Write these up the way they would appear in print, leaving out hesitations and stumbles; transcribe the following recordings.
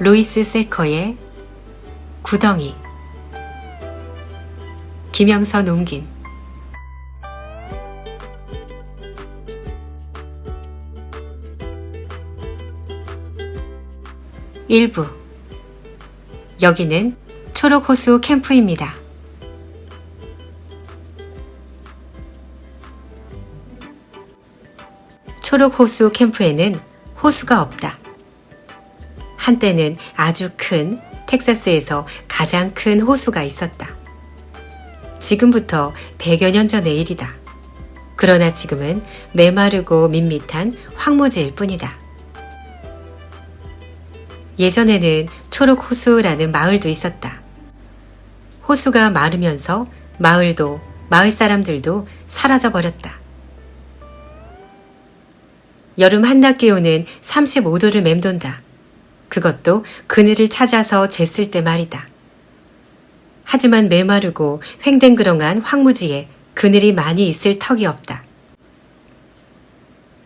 루이스 세커의 구덩이. 김영선 옮김. 일부. 여기는 초록호수 캠프입니다. 초록호수 캠프에는 호수가 없다. 한때는 아주 큰 텍사스에서 가장 큰 호수가 있었다. 지금부터 100여 년 전의 일이다. 그러나 지금은 메마르고 밋밋한 황무지일 뿐이다. 예전에는 초록호수라는 마을도 있었다. 호수가 마르면서 마을도 마을 사람들도 사라져버렸다. 여름 한낮 기온은 35도를 맴돈다. 그것도 그늘을 찾아서 쟀을 때 말이다. 하지만 메마르고 횡댕그렁한 황무지에 그늘이 많이 있을 턱이 없다.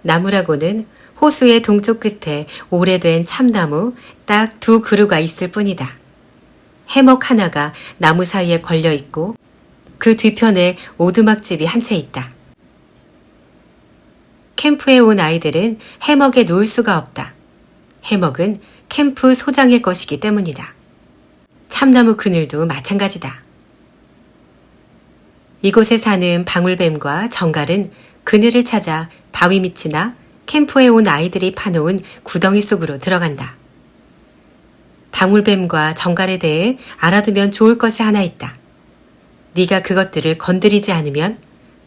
나무라고는 호수의 동쪽 끝에 오래된 참나무 딱 2그루가 있을 뿐이다. 해먹 하나가 나무 사이에 걸려 있고 그 뒤편에 오두막집이 한 채 있다. 캠프에 온 아이들은 해먹에 놓을 수가 없다. 해먹은 캠프 소장의 것이기 때문이다. 참나무 그늘도 마찬가지다. 이곳에 사는 방울뱀과 정갈은 그늘을 찾아 바위 밑이나 캠프에 온 아이들이 파놓은 구덩이 속으로 들어간다. 방울뱀과 정갈에 대해 알아두면 좋을 것이 하나 있다. 네가 그것들을 건드리지 않으면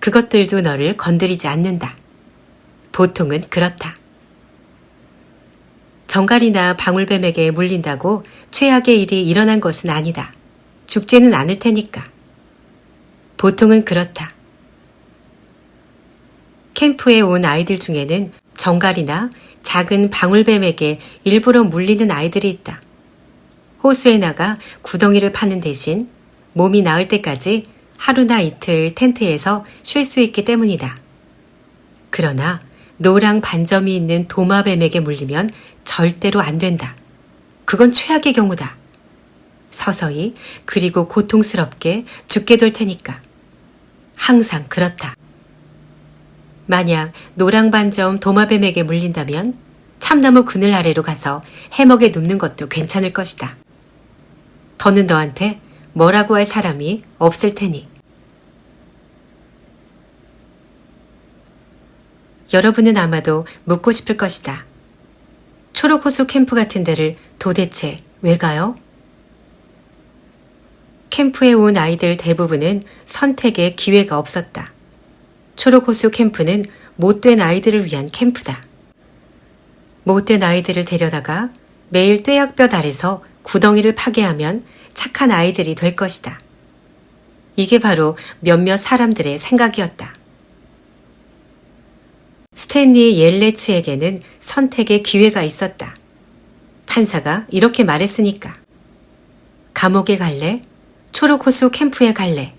그것들도 너를 건드리지 않는다. 보통은 그렇다. 정갈이나 방울뱀에게 물린다고 최악의 일이 일어난 것은 아니다. 죽지는 않을 테니까. 보통은 그렇다. 캠프에 온 아이들 중에는 정갈이나 작은 방울뱀에게 일부러 물리는 아이들이 있다. 호수에 나가 구덩이를 파는 대신 몸이 나을 때까지 하루나 이틀 텐트에서 쉴 수 있기 때문이다. 그러나 노랑 반점이 있는 도마뱀에게 물리면 절대로 안 된다. 그건 최악의 경우다. 서서히 그리고 고통스럽게 죽게 될 테니까. 항상 그렇다. 만약 노랑 반점 도마뱀에게 물린다면 참나무 그늘 아래로 가서 해먹에 눕는 것도 괜찮을 것이다. 더는 너한테 뭐라고 할 사람이 없을 테니. 여러분은 아마도 묻고 싶을 것이다. 초록호수 캠프 같은 데를 도대체 왜 가요? 캠프에 온 아이들 대부분은 선택의 기회가 없었다. 초록호수 캠프는 못된 아이들을 위한 캠프다. 못된 아이들을 데려다가 매일 뙤약볕 아래서 구덩이를 파게 하면 착한 아이들이 될 것이다. 이게 바로 몇몇 사람들의 생각이었다. 스탠리 옐레츠에게는 선택의 기회가 있었다. 판사가 이렇게 말했으니까. 감옥에 갈래? 초록호수 캠프에 갈래?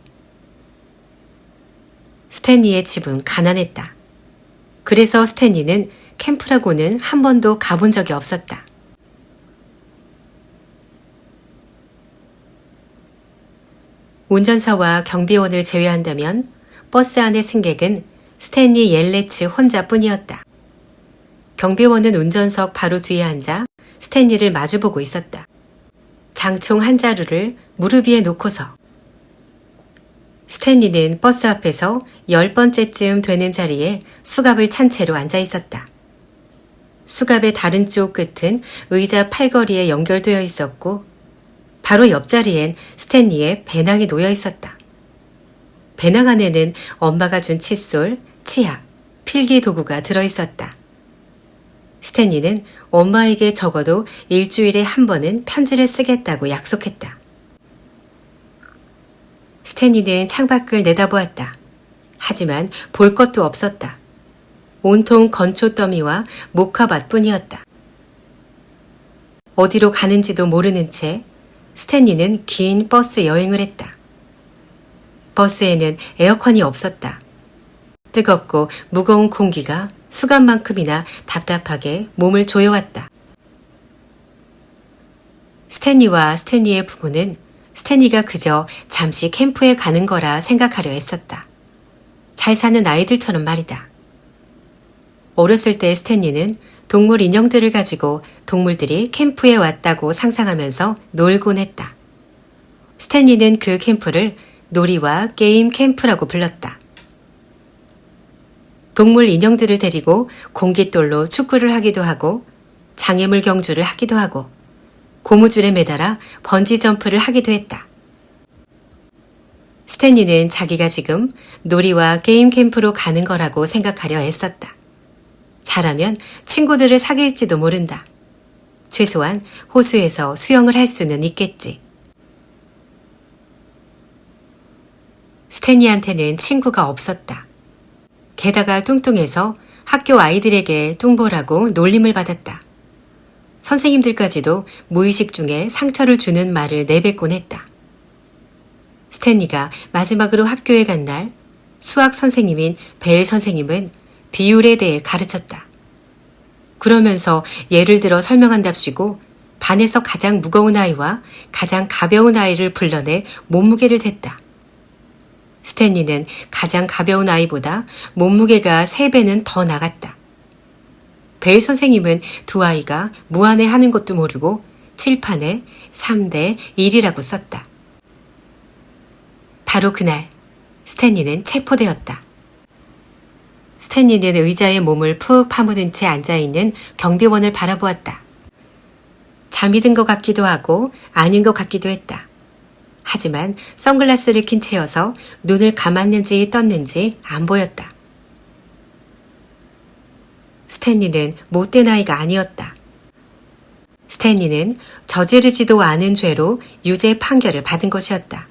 스탠리의 집은 가난했다. 그래서 스탠리는 캠프라고는 한 번도 가본 적이 없었다. 운전사와 경비원을 제외한다면 버스 안의 승객은 스탠리 옐레츠 혼자뿐이었다. 경비원은 운전석 바로 뒤에 앉아 스탠리를 마주보고 있었다. 장총 한 자루를 무릎 위에 놓고서. 스탠리는 버스 앞에서 10번째쯤 되는 자리에 수갑을 찬 채로 앉아 있었다. 수갑의 다른 쪽 끝은 의자 팔걸이에 연결되어 있었고 바로 옆자리엔 스탠리의 배낭이 놓여 있었다. 배낭 안에는 엄마가 준 칫솔, 치약, 필기 도구가 들어있었다. 스탠리는 엄마에게 적어도 일주일에 한 번은 편지를 쓰겠다고 약속했다. 스탠리는 창밖을 내다보았다. 하지만 볼 것도 없었다. 온통 건초 더미와 목화밭 뿐이었다. 어디로 가는지도 모르는 채 스탠리는 긴 버스 여행을 했다. 버스에는 에어컨이 없었다. 뜨겁고 무거운 공기가 수갑만큼이나 답답하게 몸을 조여왔다. 스탠리와 스탠리의 부모는 스탠리가 그저 잠시 캠프에 가는 거라 생각하려 했었다. 잘 사는 아이들처럼 말이다. 어렸을 때 스탠리는 동물 인형들을 가지고 동물들이 캠프에 왔다고 상상하면서 놀곤 했다. 스탠리는 그 캠프를 놀이와 게임 캠프라고 불렀다. 동물 인형들을 데리고 공깃돌로 축구를 하기도 하고 장애물 경주를 하기도 하고 고무줄에 매달아 번지 점프를 하기도 했다. 스탠리는 자기가 지금 놀이와 게임 캠프로 가는 거라고 생각하려 애썼다. 잘하면 친구들을 사귈지도 모른다. 최소한 호수에서 수영을 할 수는 있겠지. 스탠리한테는 친구가 없었다. 게다가 뚱뚱해서 학교 아이들에게 뚱보라고 놀림을 받았다. 선생님들까지도 무의식 중에 상처를 주는 말을 내뱉곤 했다. 스탠리가 마지막으로 학교에 간 날 수학 선생님인 벨 선생님은 비율에 대해 가르쳤다. 그러면서 예를 들어 설명한답시고 반에서 가장 무거운 아이와 가장 가벼운 아이를 불러내 몸무게를 쟀다. 스탠리는 가장 가벼운 아이보다 몸무게가 3배는 더 나갔다. 벨 선생님은 두 아이가 무안에 하는 것도 모르고 칠판에 3대 1이라고 썼다. 바로 그날 스탠리는 체포되었다. 스탠리는 의자에 몸을 푹 파묻은 채 앉아있는 경비원을 바라보았다. 잠이 든 것 같기도 하고 아닌 것 같기도 했다. 하지만 선글라스를 낀 채여서 눈을 감았는지 떴는지 안 보였다. 스탠리는 못된 아이가 아니었다. 스탠리는 저지르지도 않은 죄로 유죄 판결을 받은 것이었다.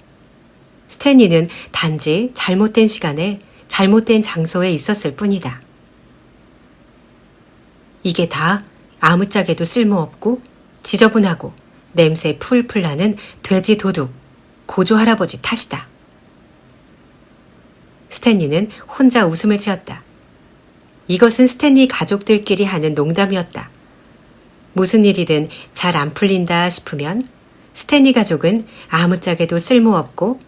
스탠리는 단지 잘못된 시간에 잘못된 장소에 있었을 뿐이다. 이게 다 아무짝에도 쓸모없고 지저분하고 냄새 풀풀 나는 돼지 도둑 고조 할아버지 탓이다. 스탠리는 혼자 웃음을 지었다. 이것은 스탠리 가족들끼리 하는 농담이었다. 무슨 일이든 잘 안 풀린다 싶으면 스탠리 가족은 아무짝에도 쓸모없고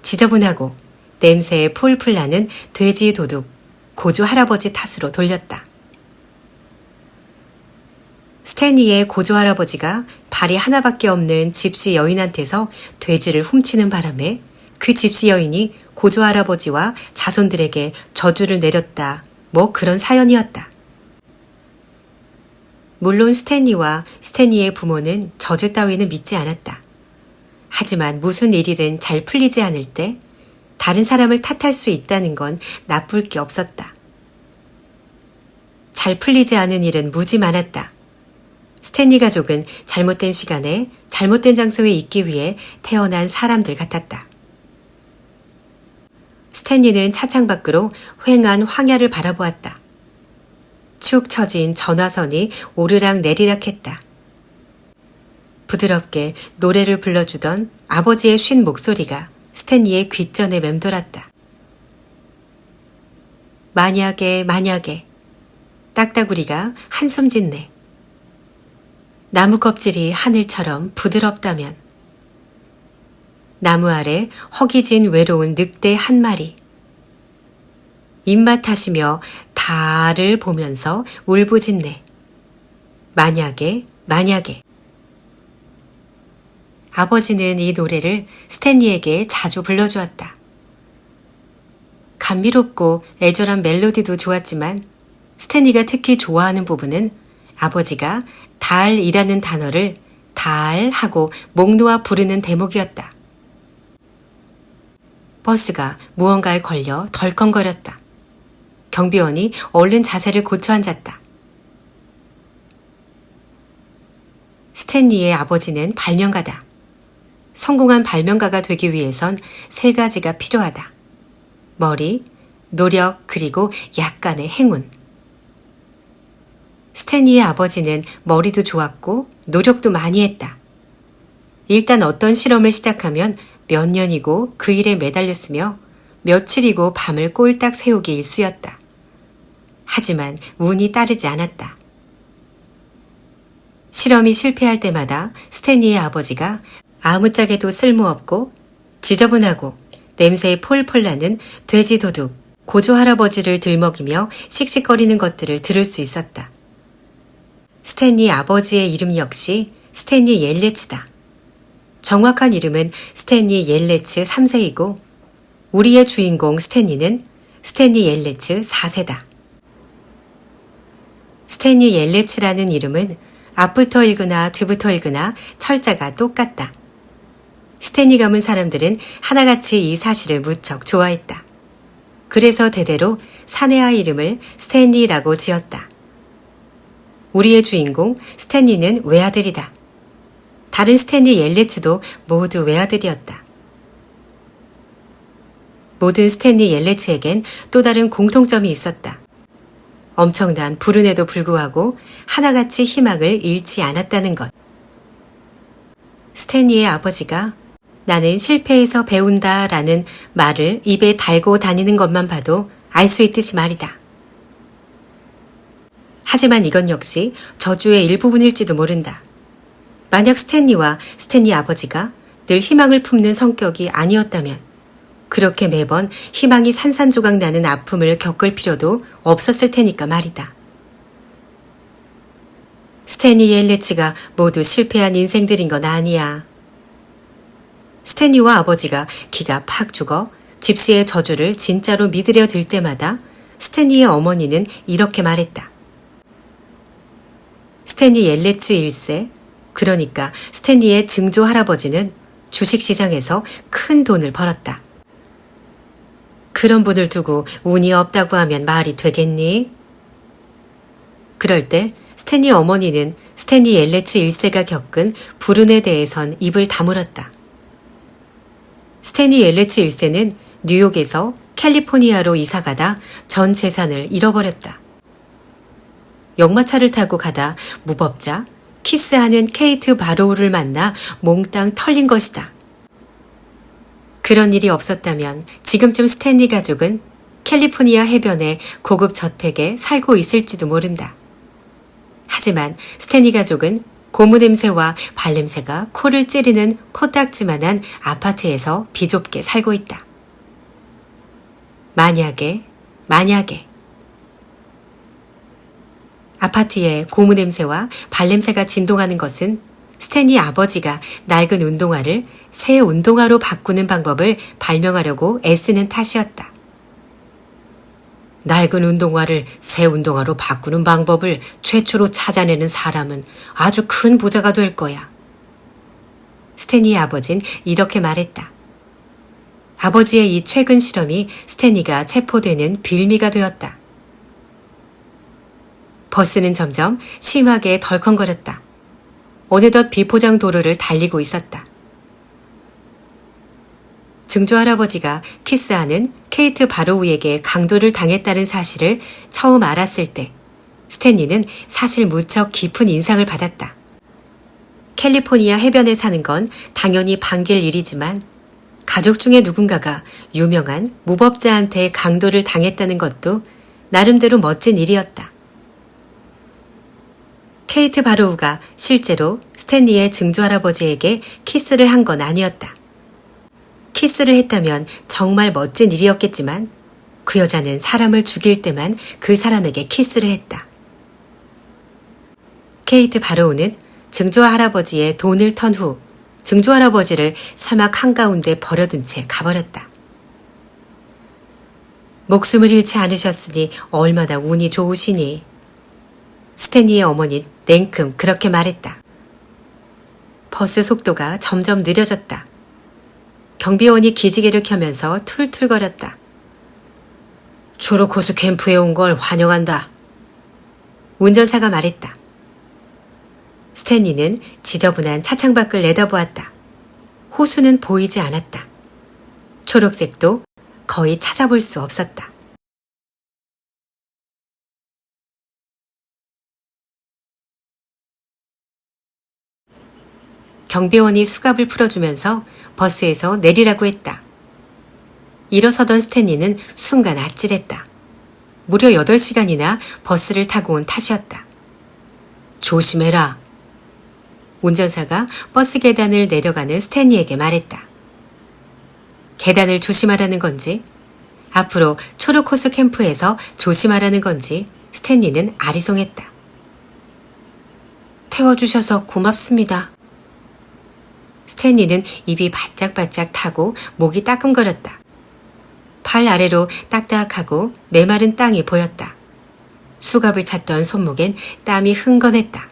지저분하고 냄새에 폴풀 나는 돼지 도둑 고조 할아버지 탓으로 돌렸다. 스탠리의 고조 할아버지가 발이 하나밖에 없는 집시 여인한테서 돼지를 훔치는 바람에 그 집시 여인이 고조 할아버지와 자손들에게 저주를 내렸다. 뭐 그런 사연이었다. 물론 스탠리와 스탠리의 부모는 저주 따위는 믿지 않았다. 하지만 무슨 일이든 잘 풀리지 않을 때 다른 사람을 탓할 수 있다는 건 나쁠 게 없었다. 잘 풀리지 않은 일은 무지 많았다. 스탠리 가족은 잘못된 시간에 잘못된 장소에 있기 위해 태어난 사람들 같았다. 스탠리는 차창 밖으로 휑한 황야를 바라보았다. 축 처진 전화선이 오르락 내리락 했다. 부드럽게 노래를 불러주던 아버지의 쉰 목소리가 스탠리의 귓전에 맴돌았다. 만약에 딱따구리가 한숨 짓네. 나무 껍질이 하늘처럼 부드럽다면 나무 아래 허기진 외로운 늑대 한 마리 입맛하시며 달을 보면서 울부짖네. 만약에 아버지는 이 노래를 스탠리에게 자주 불러주었다. 감미롭고 애절한 멜로디도 좋았지만 스탠리가 특히 좋아하는 부분은 아버지가 달이라는 단어를 달 하고 목 놓아 부르는 대목이었다. 버스가 무언가에 걸려 덜컹거렸다. 경비원이 얼른 자세를 고쳐 앉았다. 스탠리의 아버지는 발명가다. 성공한 발명가가 되기 위해선 3가지가 필요하다. 머리, 노력, 그리고 약간의 행운. 스탠리의 아버지는 머리도 좋았고 노력도 많이 했다. 일단 어떤 실험을 시작하면 몇 년이고 그 일에 매달렸으며 며칠이고 밤을 꼴딱 새우기 일쑤였다. 하지만 운이 따르지 않았다. 실험이 실패할 때마다 스탠리의 아버지가 아무짝에도 쓸모없고 지저분하고 냄새에 폴폴 나는 돼지 도둑 고조 할아버지를 들먹이며 씩씩거리는 것들을 들을 수 있었다. 스탠리 아버지의 이름 역시 스탠리 옐레츠다. 정확한 이름은 스탠리 옐레츠 3세이고 우리의 주인공 스탠리는 스탠리 옐레츠 4세다. 스탠리 옐레츠라는 이름은 앞부터 읽으나 뒤부터 읽으나 철자가 똑같다. 스탠리 가문 사람들은 하나같이 이 사실을 무척 좋아했다. 그래서 대대로 사내아이 이름을 스탠리라고 지었다. 우리의 주인공 스탠리는 외아들이다. 다른 스탠리 옐레츠도 모두 외아들이었다. 모든 스탠리 옐레츠에겐 또 다른 공통점이 있었다. 엄청난 불운에도 불구하고 하나같이 희망을 잃지 않았다는 것. 스탠리의 아버지가 나는 실패에서 배운다 라는 말을 입에 달고 다니는 것만 봐도 알 수 있듯이 말이다. 하지만 이건 역시 저주의 일부분일지도 모른다. 만약 스탠리와 스탠리 아버지가 늘 희망을 품는 성격이 아니었다면 그렇게 매번 희망이 산산조각 나는 아픔을 겪을 필요도 없었을 테니까 말이다. 스탠리 옐레츠가 모두 실패한 인생들인 건 아니야. 스탠리와 아버지가 기가 팍 죽어 집시의 저주를 진짜로 믿으려 들 때마다 스탠리의 어머니는 이렇게 말했다. 스탠리 옐레츠 1세, 그러니까 스탠리의 증조 할아버지는 주식시장에서 큰 돈을 벌었다. 그런 분을 두고 운이 없다고 하면 말이 되겠니? 그럴 때 스탠리 어머니는 스탠리 옐레츠 1세가 겪은 불운에 대해선 입을 다물었다. 스탠리 옐레츠 1세는 뉴욕에서 캘리포니아로 이사가다 전 재산을 잃어버렸다. 역마차를 타고 가다 무법자 키스하는 케이트 바로우를 만나 몽땅 털린 것이다. 그런 일이 없었다면 지금쯤 스탠리 가족은 캘리포니아 해변의 고급 저택에 살고 있을지도 모른다. 하지만 스탠리 가족은 고무 냄새와 발냄새가 코를 찌르는 코딱지만한 아파트에서 비좁게 살고 있다. 만약에 아파트의 고무 냄새와 발냄새가 진동하는 것은 스탠리 아버지가 낡은 운동화를 새 운동화로 바꾸는 방법을 발명하려고 애쓰는 탓이었다. 낡은 운동화를 새 운동화로 바꾸는 방법을 최초로 찾아내는 사람은 아주 큰 부자가 될 거야. 스탠리의 아버진 이렇게 말했다. 아버지의 이 최근 실험이 스탠리가 체포되는 빌미가 되었다. 버스는 점점 심하게 덜컹거렸다. 어느덧 비포장 도로를 달리고 있었다. 증조 할아버지가 키스하는 케이트 바로우에게 강도를 당했다는 사실을 처음 알았을 때 스탠리는 사실 무척 깊은 인상을 받았다. 캘리포니아 해변에 사는 건 당연히 반길 일이지만 가족 중에 누군가가 유명한 무법자한테 강도를 당했다는 것도 나름대로 멋진 일이었다. 케이트 바로우가 실제로 스탠리의 증조 할아버지에게 키스를 한 건 아니었다. 키스를 했다면 정말 멋진 일이었겠지만 그 여자는 사람을 죽일 때만 그 사람에게 키스를 했다. 케이트 바로우는 증조 할아버지의 돈을 턴 후 증조 할아버지를 사막 한가운데 버려둔 채 가버렸다. 목숨을 잃지 않으셨으니 얼마나 운이 좋으시니. 스탠리의 어머니는 냉큼 그렇게 말했다. 버스 속도가 점점 느려졌다. 경비원이 기지개를 켜면서 툴툴거렸다. 초록호수 캠프에 온 걸 환영한다. 운전사가 말했다. 스탠리는 지저분한 차창 밖을 내다보았다. 호수는 보이지 않았다. 초록색도 거의 찾아볼 수 없었다. 경비원이 수갑을 풀어주면서 버스에서 내리라고 했다. 일어서던 스탠리는 순간 아찔했다. 무려 8시간이나 버스를 타고 온 탓이었다. 조심해라. 운전사가 버스 계단을 내려가는 스탠리에게 말했다. 계단을 조심하라는 건지, 앞으로 초록 호수 캠프에서 조심하라는 건지 스탠리는 아리송했다. 태워주셔서 고맙습니다. 스탠리는 입이 바짝바짝 타고 목이 따끔거렸다. 발 아래로 딱딱하고 메마른 땅이 보였다. 수갑을 찾던 손목엔 땀이 흥건했다.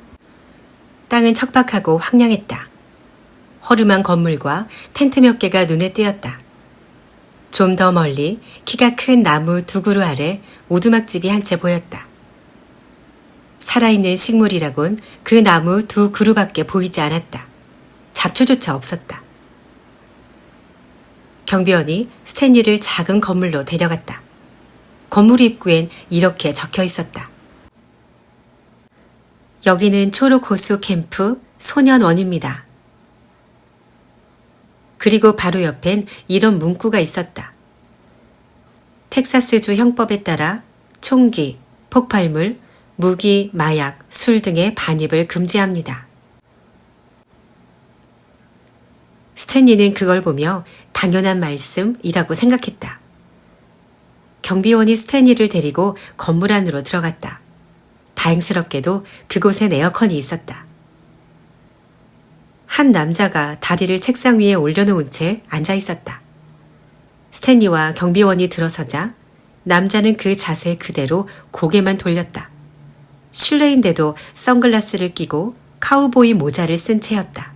땅은 척박하고 황량했다. 허름한 건물과 텐트 몇 개가 눈에 띄었다. 좀 더 멀리 키가 큰 나무 두 그루 아래 오두막집이 한 채 보였다. 살아있는 식물이라곤 그 나무 두 그루밖에 보이지 않았다. 잡초조차 없었다. 경비원이 스탠리를 작은 건물로 데려갔다. 건물 입구엔 이렇게 적혀 있었다. 여기는 초록호수 캠프 소년원입니다. 그리고 바로 옆엔 이런 문구가 있었다. 텍사스주 형법에 따라 총기, 폭발물, 무기, 마약, 술 등의 반입을 금지합니다. 스탠리는 그걸 보며 당연한 말씀이라고 생각했다. 경비원이 스탠리를 데리고 건물 안으로 들어갔다. 다행스럽게도 그곳엔 에어컨이 있었다. 한 남자가 다리를 책상 위에 올려놓은 채 앉아 있었다. 스탠리와 경비원이 들어서자 남자는 그 자세 그대로 고개만 돌렸다. 실내인데도 선글라스를 끼고 카우보이 모자를 쓴 채였다.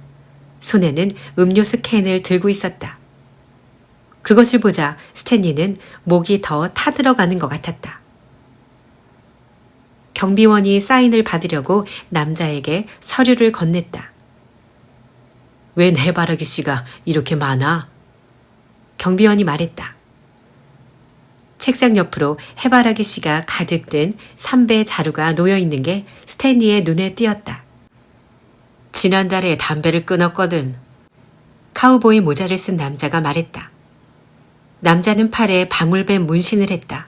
손에는 음료수 캔을 들고 있었다. 그것을 보자 스탠리는 목이 더 타들어가는 것 같았다. 경비원이 사인을 받으려고 남자에게 서류를 건넸다. 웬 해바라기 씨가 이렇게 많아? 경비원이 말했다. 책상 옆으로 해바라기 씨가 가득 든 3배 자루가 놓여 있는 게 스탠리의 눈에 띄었다. 지난달에 담배를 끊었거든. 카우보이 모자를 쓴 남자가 말했다. 남자는 팔에 방울뱀 문신을 했다.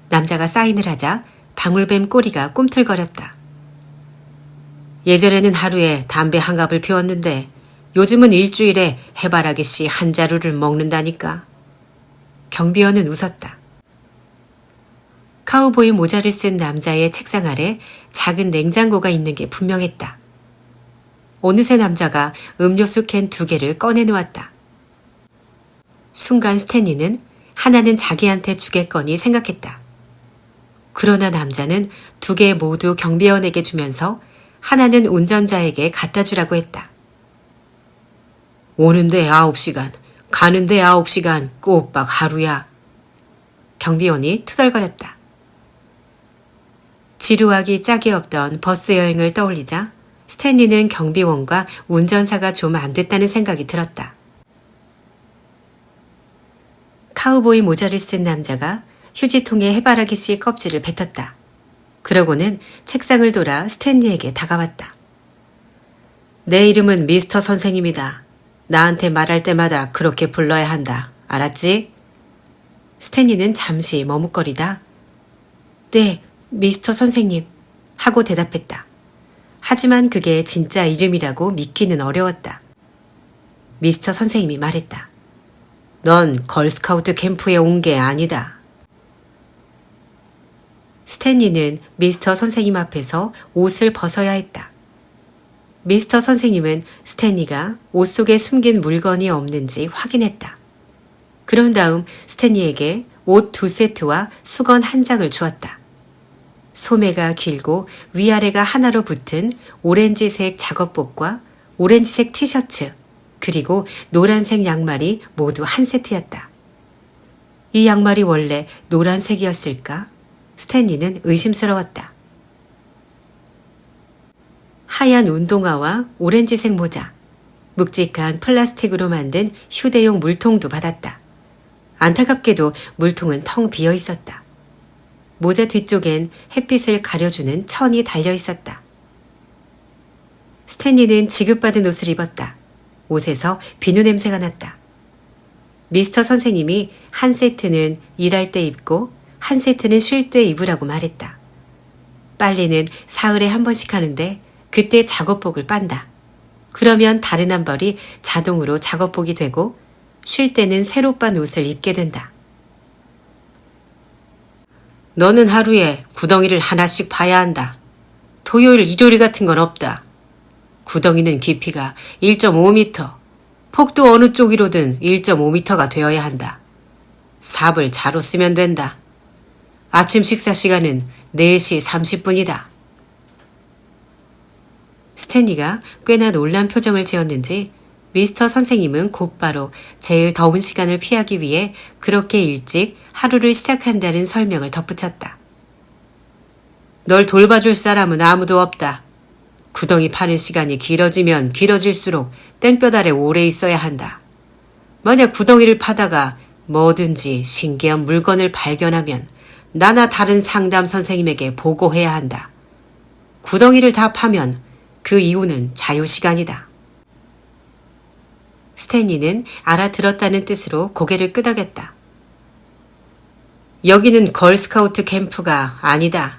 남자가 사인을 하자 방울뱀 꼬리가 꿈틀거렸다. 예전에는 하루에 담배 한 갑을 피웠는데 요즘은 일주일에 해바라기 씨 한 자루를 먹는다니까. 경비원은 웃었다. 카우보이 모자를 쓴 남자의 책상 아래 작은 냉장고가 있는 게 분명했다. 어느새 남자가 음료수 캔 2개를 꺼내놓았다. 순간 스탠리는 하나는 자기한테 주겠거니 생각했다. 그러나 남자는 2개 모두 경비원에게 주면서 하나는 운전자에게 갖다 주라고 했다. 오는데 9시간, 가는데 9시간, 꼬박 하루야. 경비원이 투덜거렸다. 지루하기 짝이 없던 버스 여행을 떠올리자 스탠리는 경비원과 운전사가 좀 안 됐다는 생각이 들었다. 카우보이 모자를 쓴 남자가 휴지통에 해바라기 씨 껍질을 뱉었다. 그러고는 책상을 돌아 스탠리에게 다가왔다. 내 이름은 미스터 선생입니다. 나한테 말할 때마다 그렇게 불러야 한다. 알았지? 스탠리는 잠시 머뭇거리다. 네, 미스터 선생님 하고 대답했다. 하지만 그게 진짜 이름이라고 믿기는 어려웠다. 미스터 선생님이 말했다. 넌 걸스카우트 캠프에 온 게 아니다. 스탠리는 미스터 선생님 앞에서 옷을 벗어야 했다. 미스터 선생님은 스탠리가 옷 속에 숨긴 물건이 없는지 확인했다. 그런 다음 스탠리에게 옷 2세트와 수건 1장을 주었다. 소매가 길고 위아래가 하나로 붙은 오렌지색 작업복과 오렌지색 티셔츠, 그리고 노란색 양말이 모두 한 세트였다. 이 양말이 원래 노란색이었을까? 스탠리는 의심스러웠다. 하얀 운동화와 오렌지색 모자, 묵직한 플라스틱으로 만든 휴대용 물통도 받았다. 안타깝게도 물통은 텅 비어 있었다. 모자 뒤쪽엔 햇빛을 가려주는 천이 달려 있었다. 스탠리는 지급받은 옷을 입었다. 옷에서 비누 냄새가 났다. 미스터 선생님이 한 세트는 일할 때 입고 한 세트는 쉴 때 입으라고 말했다. 빨래는 사흘에 한 번씩 하는데 그때 작업복을 빤다. 그러면 다른 한 벌이 자동으로 작업복이 되고 쉴 때는 새로 빤 옷을 입게 된다. 너는 하루에 구덩이를 하나씩 파야 한다. 토요일, 일요일 같은 건 없다. 구덩이는 깊이가 1.5m, 폭도 어느 쪽이로든 1.5m가 되어야 한다. 삽을 자로 쓰면 된다. 아침 식사 시간은 4시 30분이다. 스탠리가 꽤나 놀란 표정을 지었는지 미스터 선생님은 곧바로 제일 더운 시간을 피하기 위해 그렇게 일찍 하루를 시작한다는 설명을 덧붙였다. 널 돌봐줄 사람은 아무도 없다. 구덩이 파는 시간이 길어지면 길어질수록 땡볕 아래 오래 있어야 한다. 만약 구덩이를 파다가 뭐든지 신기한 물건을 발견하면 나나 다른 상담 선생님에게 보고해야 한다. 구덩이를 다 파면 그 이후는 자유시간이다. 스탠리는 알아들었다는 뜻으로 고개를 끄덕였다. 여기는 걸스카우트 캠프가 아니다.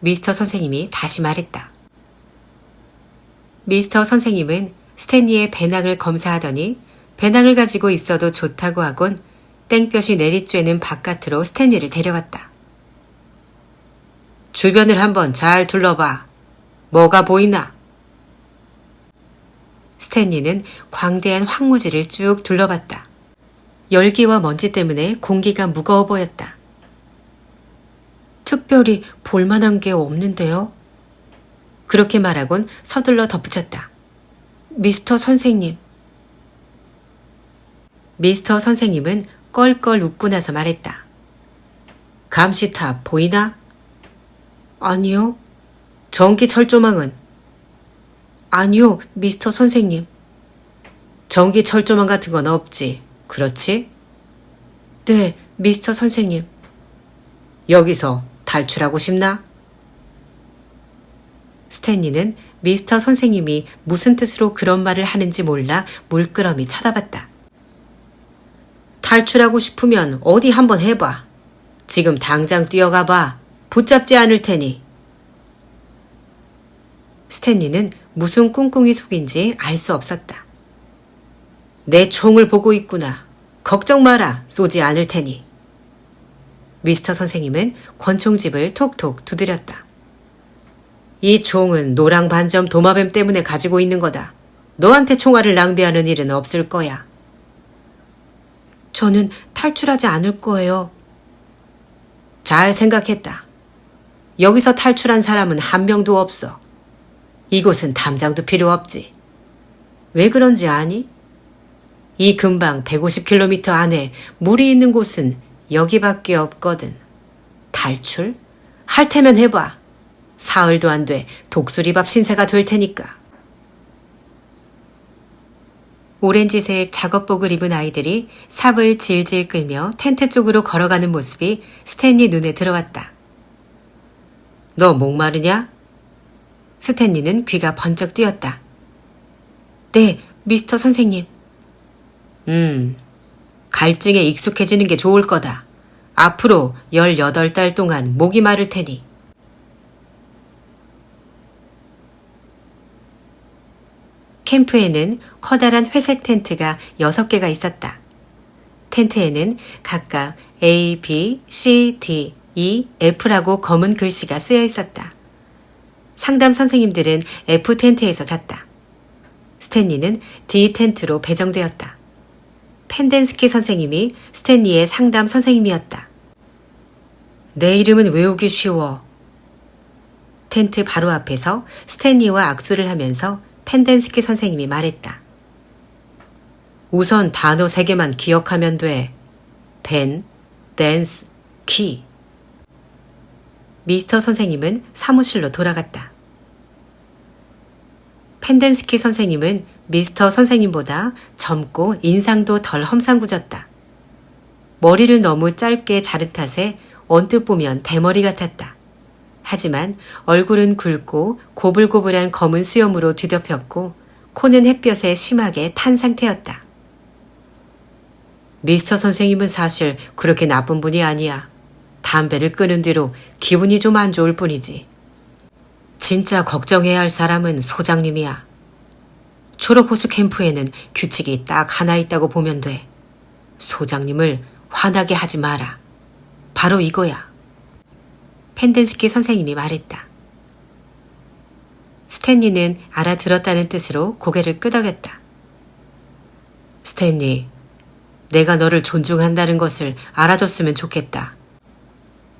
미스터 선생님이 다시 말했다. 미스터 선생님은 스탠리의 배낭을 검사하더니 배낭을 가지고 있어도 좋다고 하곤 땡볕이 내리쬐는 바깥으로 스탠리를 데려갔다. 주변을 한번 잘 둘러봐. 뭐가 보이나? 스탠리는 광대한 황무지를 쭉 둘러봤다. 열기와 먼지 때문에 공기가 무거워 보였다. 특별히 볼만한 게 없는데요. 그렇게 말하곤 서둘러 덧붙였다. 미스터 선생님. 미스터 선생님은 껄껄 웃고 나서 말했다. 감시탑 보이나? 아니요. 전기 철조망은? 아니요, 미스터 선생님. 전기 철조망 같은 건 없지, 그렇지? 네, 미스터 선생님. 여기서 탈출하고 싶나? 스탠리는 미스터 선생님이 무슨 뜻으로 그런 말을 하는지 몰라 물끄러미 쳐다봤다. 탈출하고 싶으면 어디 한번 해봐. 지금 당장 뛰어가봐. 붙잡지 않을 테니. 스탠리는 무슨 꿍꿍이 속인지 알 수 없었다. 내 총을 보고 있구나. 걱정 마라. 쏘지 않을 테니. 미스터 선생님은 권총집을 톡톡 두드렸다. 이 총은 노랑 반점 도마뱀 때문에 가지고 있는 거다. 너한테 총알을 낭비하는 일은 없을 거야. 저는 탈출하지 않을 거예요. 잘 생각했다. 여기서 탈출한 사람은 한 명도 없어. 이곳은 탐장도 필요 없지. 왜 그런지 아니? 이 근방 150km 안에 물이 있는 곳은 여기밖에 없거든. 탈출? 할 테면 해봐. 사흘도 안 돼 독수리밥 신세가 될 테니까. 오렌지색 작업복을 입은 아이들이 삽을 질질 끌며 텐트 쪽으로 걸어가는 모습이 스탠리 눈에 들어왔다. 너 목마르냐? 스탠리는 귀가 번쩍 뜨였다. 네, 미스터 선생님. 갈증에 익숙해지는 게 좋을 거다. 앞으로 18달 동안 목이 마를 테니. 캠프에는 커다란 회색 텐트가 6개가 있었다. 텐트에는 각각 A, B, C, D, E, F라고 검은 글씨가 쓰여 있었다. 상담 선생님들은 F 텐트에서 잤다. 스탠리는 D 텐트로 배정되었다. 펜덴스키 선생님이 스탠리의 상담 선생님이었다. 내 이름은 외우기 쉬워. 텐트 바로 앞에서 스탠리와 악수를 하면서 펜덴스키 선생님이 말했다. 우선 단어 3개만 기억하면 돼. 펜, 댄스, 키. 미스터 선생님은 사무실로 돌아갔다. 펜덴스키 선생님은 미스터 선생님보다 젊고 인상도 덜 험상궂었다. 머리를 너무 짧게 자른 탓에 언뜻 보면 대머리 같았다. 하지만 얼굴은 굵고 고불고불한 검은 수염으로 뒤덮였고 코는 햇볕에 심하게 탄 상태였다. 미스터 선생님은 사실 그렇게 나쁜 분이 아니야. 담배를 끊은 뒤로 기분이 좀 안 좋을 뿐이지. 진짜 걱정해야 할 사람은 소장님이야. 졸업호수 캠프에는 규칙이 딱 하나 있다고 보면 돼. 소장님을 화나게 하지 마라. 바로 이거야. 펜덴스키 선생님이 말했다. 스탠리는 알아들었다는 뜻으로 고개를 끄덕였다. 스탠리, 내가 너를 존중한다는 것을 알아줬으면 좋겠다.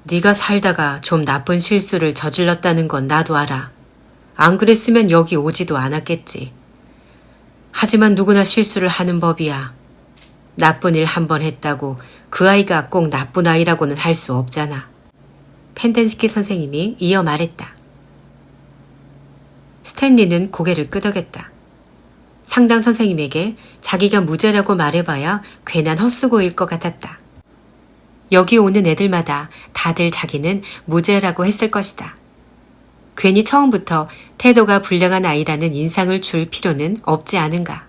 네가 살다가 좀 나쁜 실수를 저질렀다는 건 나도 알아. 안 그랬으면 여기 오지도 않았겠지. 하지만 누구나 실수를 하는 법이야. 나쁜 일 한 번 했다고 그 아이가 꼭 나쁜 아이라고는 할 수 없잖아. 펜덴스키 선생님이 이어 말했다. 스탠리는 고개를 끄덕였다. 상담 선생님에게 자기가 무죄라고 말해봐야 괜한 헛수고일 것 같았다. 여기 오는 애들마다 다들 자기는 무죄라고 했을 것이다. 괜히 처음부터 태도가 불량한 아이라는 인상을 줄 필요는 없지 않은가.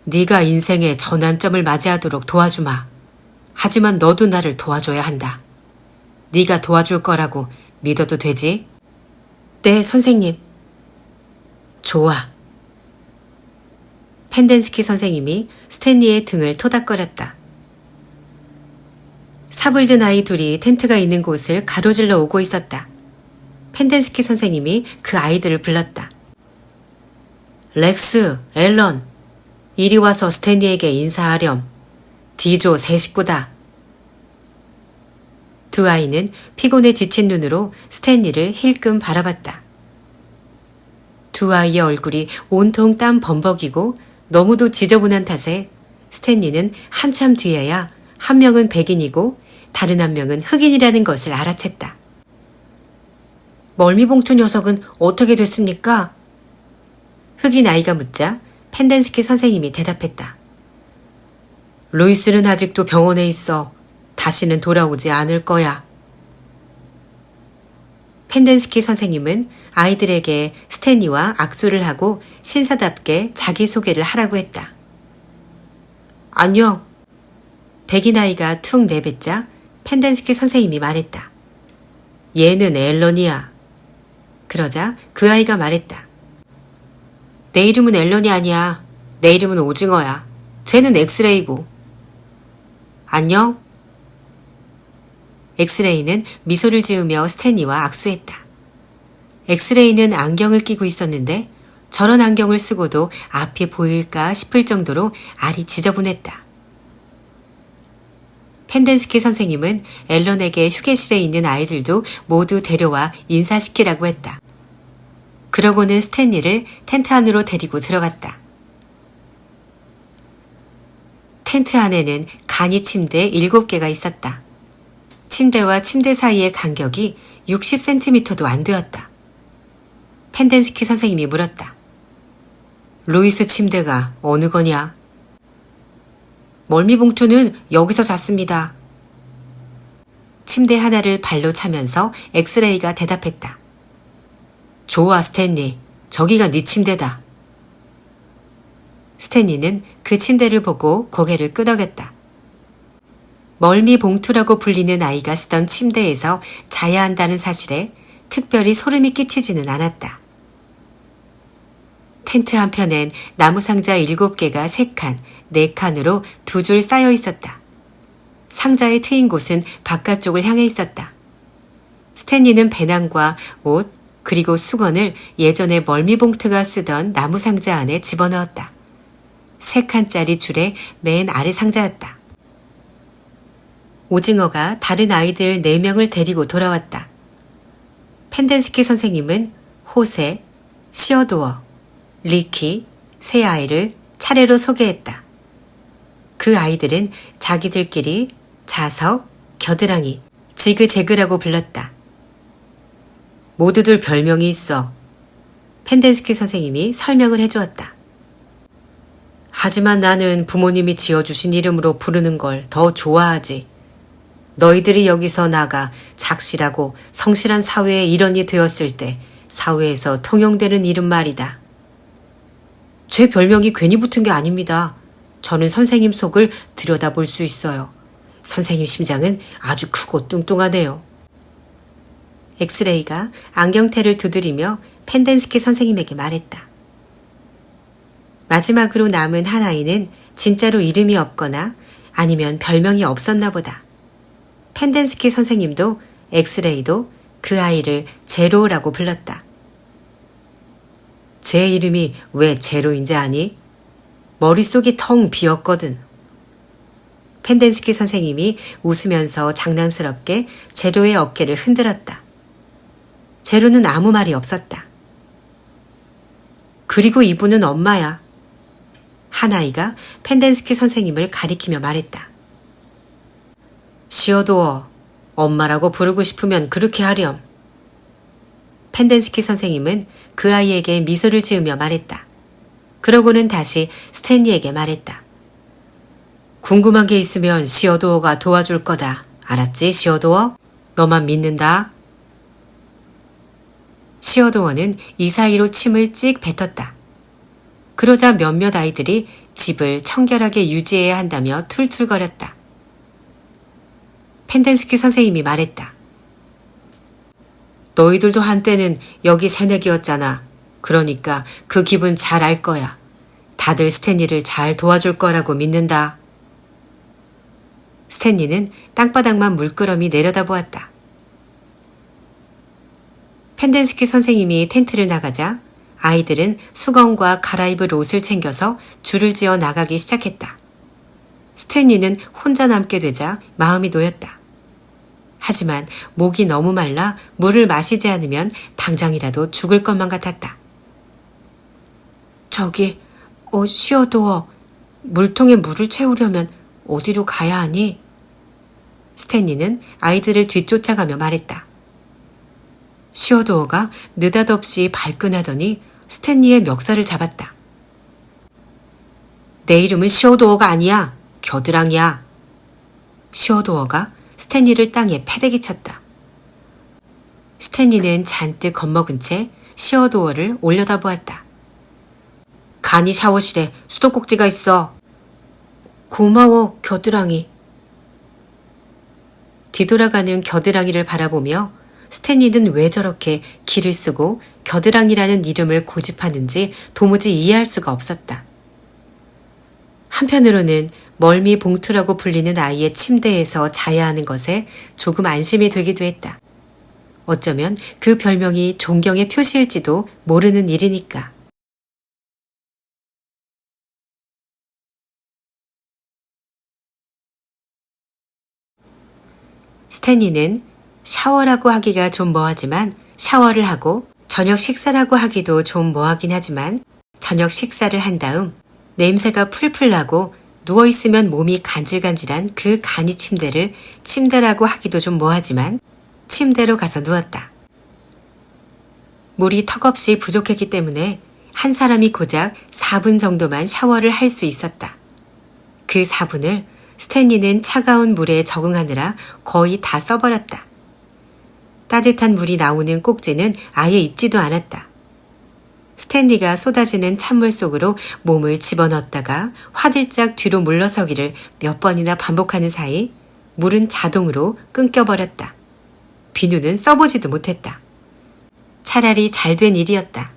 네가 인생의 전환점을 맞이하도록 도와주마. 하지만 너도 나를 도와줘야 한다. 네가 도와줄 거라고 믿어도 되지? 네, 선생님. 좋아. 펜덴스키 선생님이 스탠리의 등을 토닥거렸다. 사불든 아이 둘이 텐트가 있는 곳을 가로질러 오고 있었다. 펜덴스키 선생님이 그 아이들을 불렀다. 렉스, 앨런, 이리 와서 스탠리에게 인사하렴. 디조 새 식구다. 두 아이는 피곤에 지친 눈으로 스탠리를 힐끔 바라봤다. 두 아이의 얼굴이 온통 땀 범벅이고 너무도 지저분한 탓에 스탠리는 한참 뒤에야 한 명은 백인이고 다른 한 명은 흑인이라는 것을 알아챘다. 멀미봉투 녀석은 어떻게 됐습니까? 흑인 아이가 묻자 펜덴스키 선생님이 대답했다. 루이스는 아직도 병원에 있어. 다시는 돌아오지 않을 거야. 펜덴스키 선생님은 아이들에게 스탠리와 악수를 하고 신사답게 자기소개를 하라고 했다. 안녕. 백인 아이가 툭 내뱉자 펜덴스키 선생님이 말했다. 얘는 앨런이야. 그러자 그 아이가 말했다. 내 이름은 앨런이 아니야. 내 이름은 오징어야. 쟤는 엑스레이고. 안녕. 엑스레이는 미소를 지으며 스탠리와 악수했다. 엑스레이는 안경을 끼고 있었는데 저런 안경을 쓰고도 앞이 보일까 싶을 정도로 알이 지저분했다. 펜덴스키 선생님은 앨런에게 휴게실에 있는 아이들도 모두 데려와 인사시키라고 했다. 그러고는 스탠리를 텐트 안으로 데리고 들어갔다. 텐트 안에는 간이 침대 7개가 있었다. 침대와 침대 사이의 간격이 60cm도 안 되었다. 펜덴스키 선생님이 물었다. 루이스 침대가 어느 거냐? 멀미봉투는 여기서 잤습니다. 침대 하나를 발로 차면서 엑스레이가 대답했다. 좋아, 스탠리. 저기가 네 침대다. 스탠리는 그 침대를 보고 고개를 끄덕였다. 멀미봉투라고 불리는 아이가 쓰던 침대에서 자야 한다는 사실에 특별히 소름이 끼치지는 않았다. 텐트 한편엔 나무상자 7개가 3칸, 4칸으로 2줄 쌓여 있었다. 상자에 트인 곳은 바깥쪽을 향해 있었다. 스탠리는 배낭과 옷, 그리고 수건을 예전에 멀미봉투가 쓰던 나무상자 안에 집어넣었다. 3칸짜리 줄의 맨 아래 상자였다. 오징어가 다른 아이들 4명을 데리고 돌아왔다. 펜덴스키 선생님은 호세, 시어도어, 리키, 세 아이를 차례로 소개했다. 그 아이들은 자기들끼리 자석, 겨드랑이, 지그재그라고 불렀다. 모두들 별명이 있어. 펜덴스키 선생님이 설명을 해주었다. 하지만 나는 부모님이 지어주신 이름으로 부르는 걸 더 좋아하지. 너희들이 여기서 나가 착실하고 성실한 사회의 일원이 되었을 때 사회에서 통용되는 이름 말이다. 제 별명이 괜히 붙은 게 아닙니다. 저는 선생님 속을 들여다볼 수 있어요. 선생님 심장은 아주 크고 뚱뚱하네요. 엑스레이가 안경테를 두드리며 펜덴스키 선생님에게 말했다. 마지막으로 남은 한 아이는 진짜로 이름이 없거나 아니면 별명이 없었나 보다. 펜덴스키 선생님도 엑스레이도 그 아이를 제로라고 불렀다. 제 이름이 왜 제로인지 아니? 머릿속이 텅 비었거든. 펜덴스키 선생님이 웃으면서 장난스럽게 제로의 어깨를 흔들었다. 제로는 아무 말이 없었다. 그리고 이분은 엄마야. 한 아이가 펜덴스키 선생님을 가리키며 말했다. 시어도어, 엄마라고 부르고 싶으면 그렇게 하렴. 펜덴스키 선생님은 그 아이에게 미소를 지으며 말했다. 그러고는 다시 스탠리에게 말했다. 궁금한 게 있으면 시어도어가 도와줄 거다. 알았지, 시어도어? 너만 믿는다. 시어도어는 이 사이로 침을 찍 뱉었다. 그러자 몇몇 아이들이 집을 청결하게 유지해야 한다며 툴툴거렸다. 펜덴스키 선생님이 말했다. 너희들도 한때는 여기 새내기였잖아. 그러니까 그 기분 잘 알 거야. 다들 스탠리를 잘 도와줄 거라고 믿는다. 스탠리는 땅바닥만 물끄러미 내려다보았다. 펜덴스키 선생님이 텐트를 나가자 아이들은 수건과 갈아입을 옷을 챙겨서 줄을 지어 나가기 시작했다. 스탠리는 혼자 남게 되자 마음이 놓였다. 하지만 목이 너무 말라 물을 마시지 않으면 당장이라도 죽을 것만 같았다. 저기, 시어도어, 물통에 물을 채우려면 어디로 가야 하니? 스탠리는 아이들을 뒤쫓아가며 말했다. 시어도어가 느닷없이 발끈하더니 스탠리의 멱살을 잡았다. 내 이름은 시어도어가 아니야. 겨드랑이야. 시어도어가 스탠리를 땅에 패대기 쳤다. 스탠리는 잔뜩 겁먹은 채 시어도어를 올려다보았다. 간이 샤워실에 수도꼭지가 있어. 고마워, 겨드랑이. 뒤돌아가는 겨드랑이를 바라보며 스탠리는 왜 저렇게 기를 쓰고 겨드랑이라는 이름을 고집하는지 도무지 이해할 수가 없었다. 한편으로는 멀미 봉투라고 불리는 아이의 침대에서 자야 하는 것에 조금 안심이 되기도 했다. 어쩌면 그 별명이 존경의 표시일지도 모르는 일이니까. 스탠리는 샤워라고 하기가 좀 뭐하지만 샤워를 하고 저녁 식사라고 하기도 좀 뭐하긴 하지만 저녁 식사를 한 다음 냄새가 풀풀 나고 누워있으면 몸이 간질간질한 그 간이 침대를 침대라고 하기도 좀 뭐하지만 침대로 가서 누웠다. 물이 턱없이 부족했기 때문에 한 사람이 고작 4분 정도만 샤워를 할 수 있었다. 그 4분을 스탠리는 차가운 물에 적응하느라 거의 다 써버렸다. 따뜻한 물이 나오는 꼭지는 아예 잊지도 않았다. 스탠리가 쏟아지는 찬물 속으로 몸을 집어넣었다가 화들짝 뒤로 물러서기를 몇 번이나 반복하는 사이 물은 자동으로 끊겨버렸다. 비누는 써보지도 못했다. 차라리 잘된 일이었다.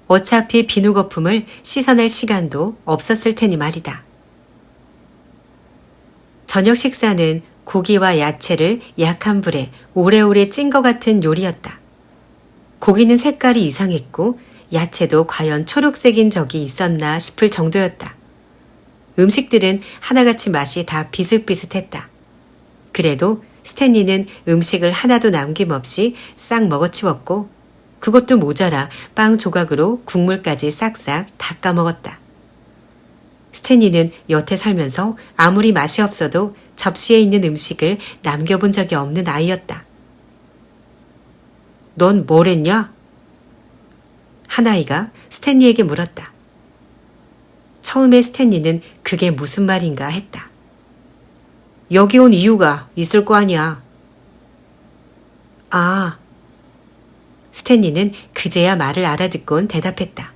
어차피 비누 거품을 씻어낼 시간도 없었을 테니 말이다. 저녁 식사는 고기와 야채를 약한 불에 오래오래 찐 것 같은 요리였다. 고기는 색깔이 이상했고 야채도 과연 초록색인 적이 있었나 싶을 정도였다. 음식들은 하나같이 맛이 다 비슷비슷했다. 그래도 스탠리는 음식을 하나도 남김없이 싹 먹어치웠고 그것도 모자라 빵 조각으로 국물까지 싹싹 다 까먹었다. 스탠리는 여태 살면서 아무리 맛이 없어도 접시에 있는 음식을 남겨본 적이 없는 아이였다. 넌 뭘 했냐? 한 아이가 스탠리에게 물었다. 처음에 스탠리는 그게 무슨 말인가 했다. 여기 온 이유가 있을 거 아니야. 아. 스탠리는 그제야 말을 알아듣곤 대답했다.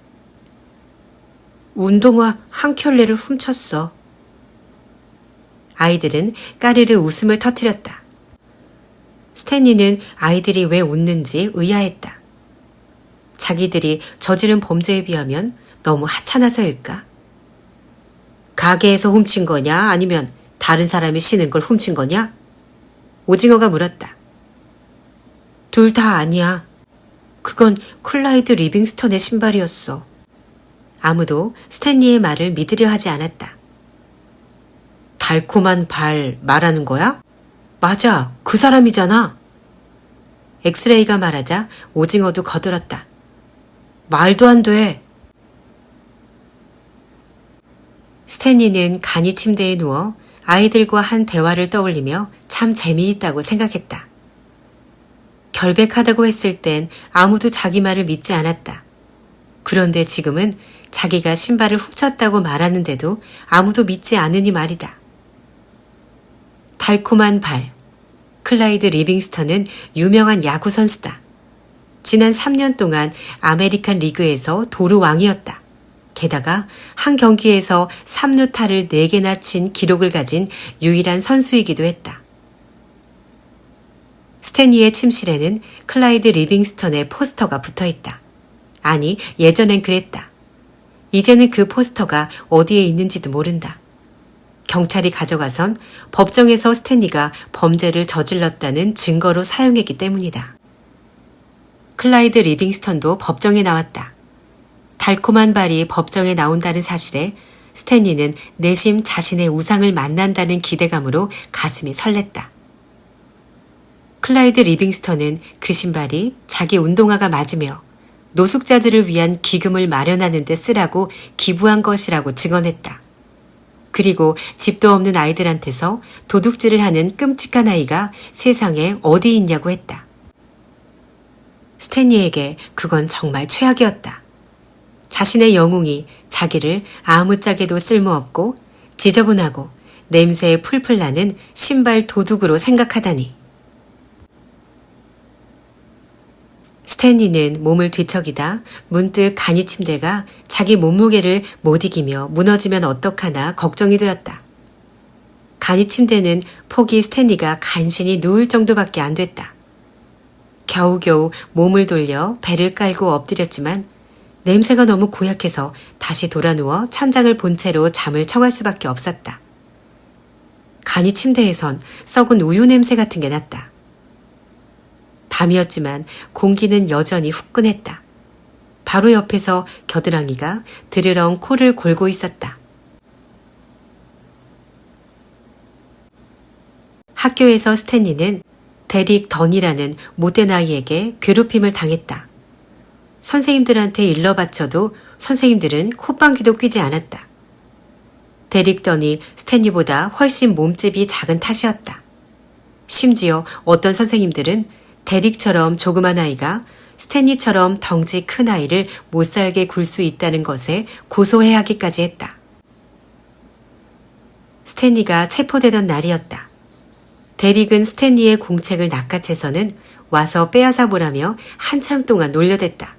운동화 한 켤레를 훔쳤어. 아이들은 까르르 웃음을 터뜨렸다. 스탠리는 아이들이 왜 웃는지 의아했다. 자기들이 저지른 범죄에 비하면 너무 하찮아서일까? 가게에서 훔친 거냐? 아니면 다른 사람이 신은 걸 훔친 거냐? 오징어가 물었다. 둘 다 아니야. 그건 클라이드 리빙스턴의 신발이었어. 아무도 스탠리의 말을 믿으려 하지 않았다. 달콤한 발 말하는 거야? 맞아, 그 사람이잖아. 엑스레이가 말하자 오징어도 거들었다. 말도 안 돼. 스탠리는 간이 침대에 누워 아이들과 한 대화를 떠올리며 참 재미있다고 생각했다. 결백하다고 했을 땐 아무도 자기 말을 믿지 않았다. 그런데 지금은 자기가 신발을 훔쳤다고 말하는데도 아무도 믿지 않으니 말이다. 달콤한 발. 클라이드 리빙스턴은 유명한 야구 선수다. 지난 3년 동안 아메리칸 리그에서 도루 왕이었다. 게다가 한 경기에서 3루타를 4개나 친 기록을 가진 유일한 선수이기도 했다. 스탠리의 침실에는 클라이드 리빙스턴의 포스터가 붙어있다. 아니, 예전엔 그랬다. 이제는 그 포스터가 어디에 있는지도 모른다. 경찰이 가져가선 법정에서 스탠리가 범죄를 저질렀다는 증거로 사용했기 때문이다. 클라이드 리빙스턴도 법정에 나왔다. 달콤한 발이 법정에 나온다는 사실에 스탠리는 내심 자신의 우상을 만난다는 기대감으로 가슴이 설렜다. 클라이드 리빙스턴은 그 신발이 자기 운동화가 맞으며 노숙자들을 위한 기금을 마련하는 데 쓰라고 기부한 것이라고 증언했다. 그리고 집도 없는 아이들한테서 도둑질을 하는 끔찍한 아이가 세상에 어디 있냐고 했다. 스탠리에게 그건 정말 최악이었다. 자신의 영웅이 자기를 아무짝에도 쓸모없고 지저분하고 냄새에 풀풀 나는 신발 도둑으로 생각하다니. 스탠리는 몸을 뒤척이다 문득 간이 침대가 자기 몸무게를 못 이기며 무너지면 어떡하나 걱정이 되었다. 간이 침대는 폭이 스탠리가 간신히 누울 정도밖에 안 됐다. 겨우겨우 몸을 돌려 배를 깔고 엎드렸지만 냄새가 너무 고약해서 다시 돌아누워 천장을 본 채로 잠을 청할 수밖에 없었다. 간이 침대에선 썩은 우유 냄새 같은 게 났다. 밤이었지만 공기는 여전히 후끈했다. 바로 옆에서 겨드랑이가 드르렁 코를 골고 있었다. 학교에서 스탠리는 데릭 던이라는 못된 아이에게 괴롭힘을 당했다. 선생님들한테 일러바쳐도 선생님들은 콧방귀도 뀌지 않았다. 데릭 던이 스탠리보다 훨씬 몸집이 작은 탓이었다. 심지어 어떤 선생님들은 데릭처럼 조그만 아이가 스탠리처럼 덩치 큰 아이를 못살게 굴 수 있다는 것에 고소해 하기까지 했다. 스탠리가 체포되던 날이었다. 데릭은 스탠리의 공책을 낚아채서는 와서 빼앗아 보라며 한참 동안 놀려댔다.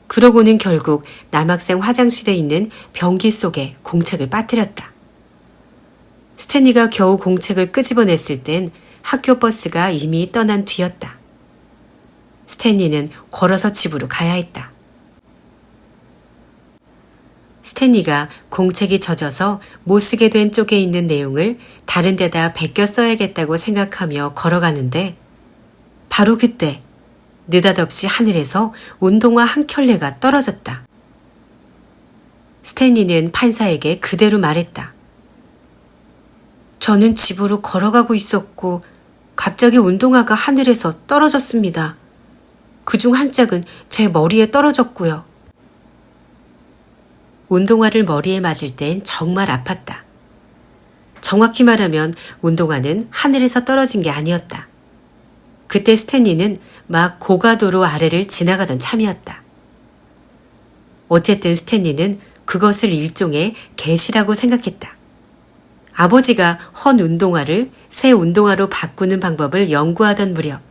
그러고는 결국 남학생 화장실에 있는 변기 속에 공책을 빠뜨렸다. 스탠리가 겨우 공책을 끄집어냈을 땐 학교 버스가 이미 떠난 뒤였다. 스탠리는 걸어서 집으로 가야 했다. 스탠리가 공책이 젖어서 못 쓰게 된 쪽에 있는 내용을 다른 데다 베껴 써야겠다고 생각하며 걸어가는데 바로 그때 느닷없이 하늘에서 운동화 한 켤레가 떨어졌다. 스탠리는 판사에게 그대로 말했다. 저는 집으로 걸어가고 있었고 갑자기 운동화가 하늘에서 떨어졌습니다. 그중 한 짝은 제 머리에 떨어졌고요. 운동화를 머리에 맞을 땐 정말 아팠다. 정확히 말하면 운동화는 하늘에서 떨어진 게 아니었다. 그때 스탠리는 막 고가도로 아래를 지나가던 참이었다. 어쨌든 스탠리는 그것을 일종의 계시라고 생각했다. 아버지가 헌 운동화를 새 운동화로 바꾸는 방법을 연구하던 무렵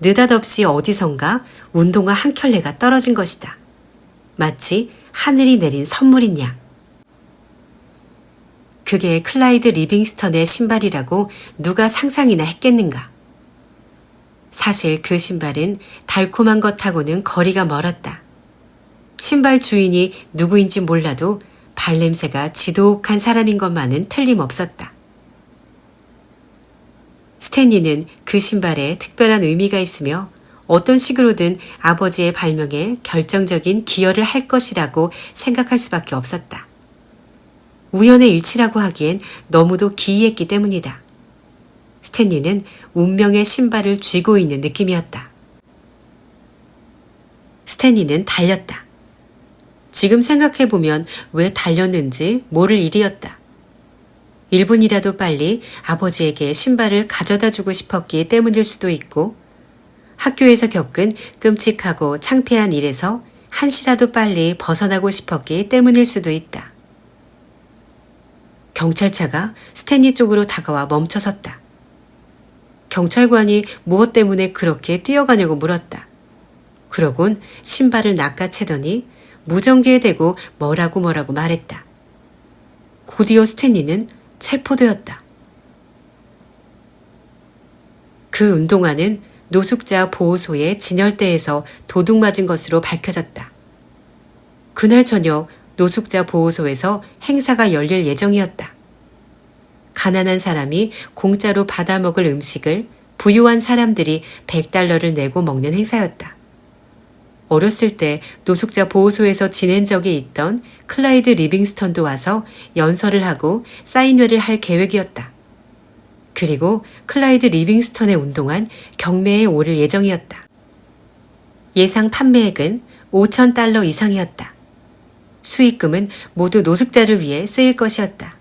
느닷없이 어디선가 운동화 한 켤레가 떨어진 것이다. 마치 하늘이 내린 선물인 양. 그게 클라이드 리빙스턴의 신발이라고 누가 상상이나 했겠는가. 사실 그 신발은 달콤한 것하고는 거리가 멀었다. 신발 주인이 누구인지 몰라도 발냄새가 지독한 사람인 것만은 틀림없었다. 스탠리는 그 신발에 특별한 의미가 있으며 어떤 식으로든 아버지의 발명에 결정적인 기여를 할 것이라고 생각할 수밖에 없었다. 우연의 일치라고 하기엔 너무도 기이했기 때문이다. 스탠리는 운명의 신발을 쥐고 있는 느낌이었다. 스탠리는 달렸다. 지금 생각해보면 왜 달렸는지 모를 일이었다. 1분이라도 빨리 아버지에게 신발을 가져다 주고 싶었기 때문일 수도 있고 학교에서 겪은 끔찍하고 창피한 일에서 한시라도 빨리 벗어나고 싶었기 때문일 수도 있다. 경찰차가 스탠리 쪽으로 다가와 멈춰섰다. 경찰관이 무엇 때문에 그렇게 뛰어가냐고 물었다. 그러곤 신발을 낚아채더니 무전기에 대고 뭐라고 말했다. 곧이어 스탠리는 체포되었다. 그 운동화는 노숙자 보호소의 진열대에서 도둑 맞은 것으로 밝혀졌다. 그날 저녁 노숙자 보호소에서 행사가 열릴 예정이었다. 가난한 사람이 공짜로 받아먹을 음식을 부유한 사람들이 $100를 내고 먹는 행사였다. 어렸을 때 노숙자 보호소에서 지낸 적이 있던 클라이드 리빙스턴도 와서 연설을 하고 사인회를 할 계획이었다. 그리고 클라이드 리빙스턴의 운동화는 경매에 오를 예정이었다. 예상 판매액은 $5,000 이상이었다. 수익금은 모두 노숙자를 위해 쓰일 것이었다.